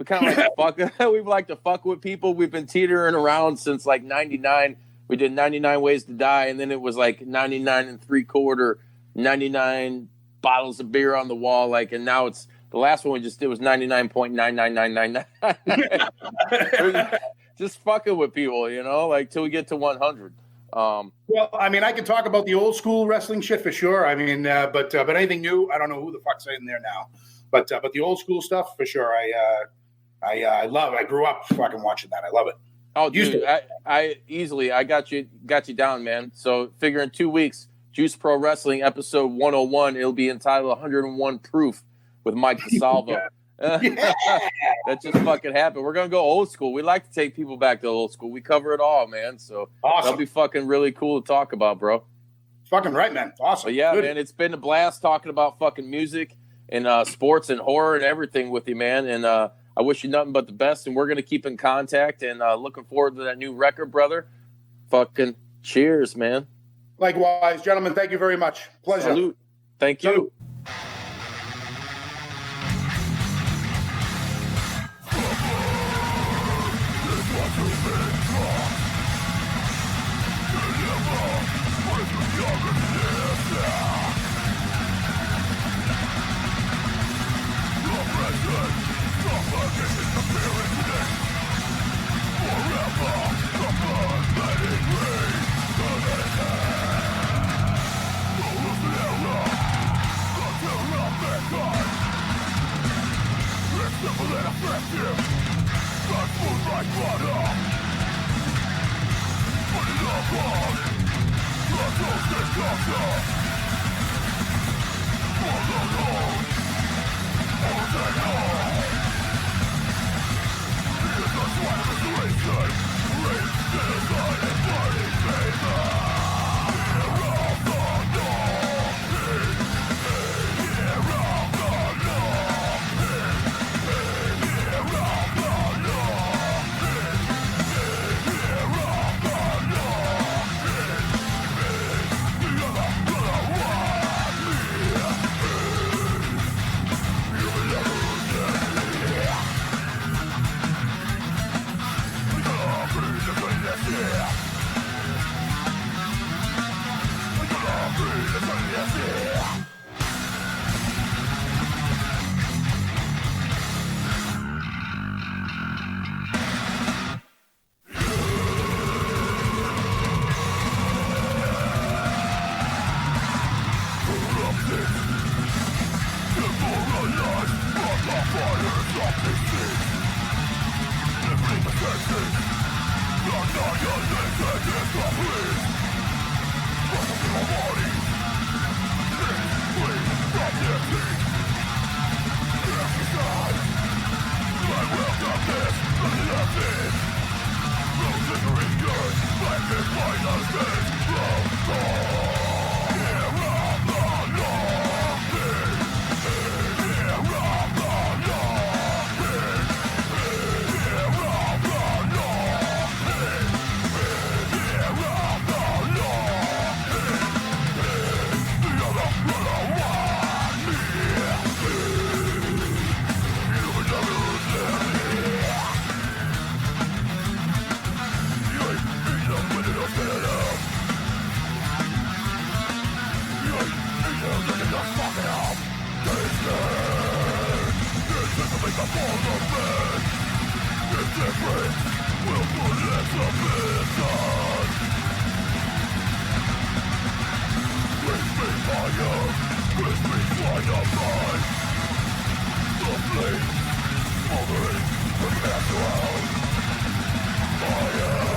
kind of like to fuck. We like to fuck with people. We've been teetering around since like '99. We did 99 Ways to Die, and then it was like 99 3/4, 99 bottles of beer on the wall. Like, and now it's the last one we just did was 99.99999. Just fucking with people, you know, like till we get to 100. Well, I mean, I can talk about the old school wrestling shit for sure. I mean, but anything new, I don't know who the fuck's in there now. But the old school stuff for sure. I love. I grew up fucking watching that. I love it. Oh, dude, I easily got you down, man. So figure in 2 weeks, Juice Pro Wrestling episode 101. It'll be entitled 101 Proof with Mike DiSalvo. Yeah. That just fucking happened. We're gonna go old school. We like to take people back to old school. We cover it all, man. So awesome. That'll be fucking really cool to talk about, bro. Fucking right, man. Awesome. But yeah, good. Man, it's been a blast talking about fucking music and sports and horror and everything with you, man. And I wish you nothing but the best. And we're going to keep in contact and looking forward to that new record, brother. Fucking cheers, man. Likewise, gentlemen. Thank you very much. Pleasure. Salute. Thank you. Salute. Smoldering, the gas around. I am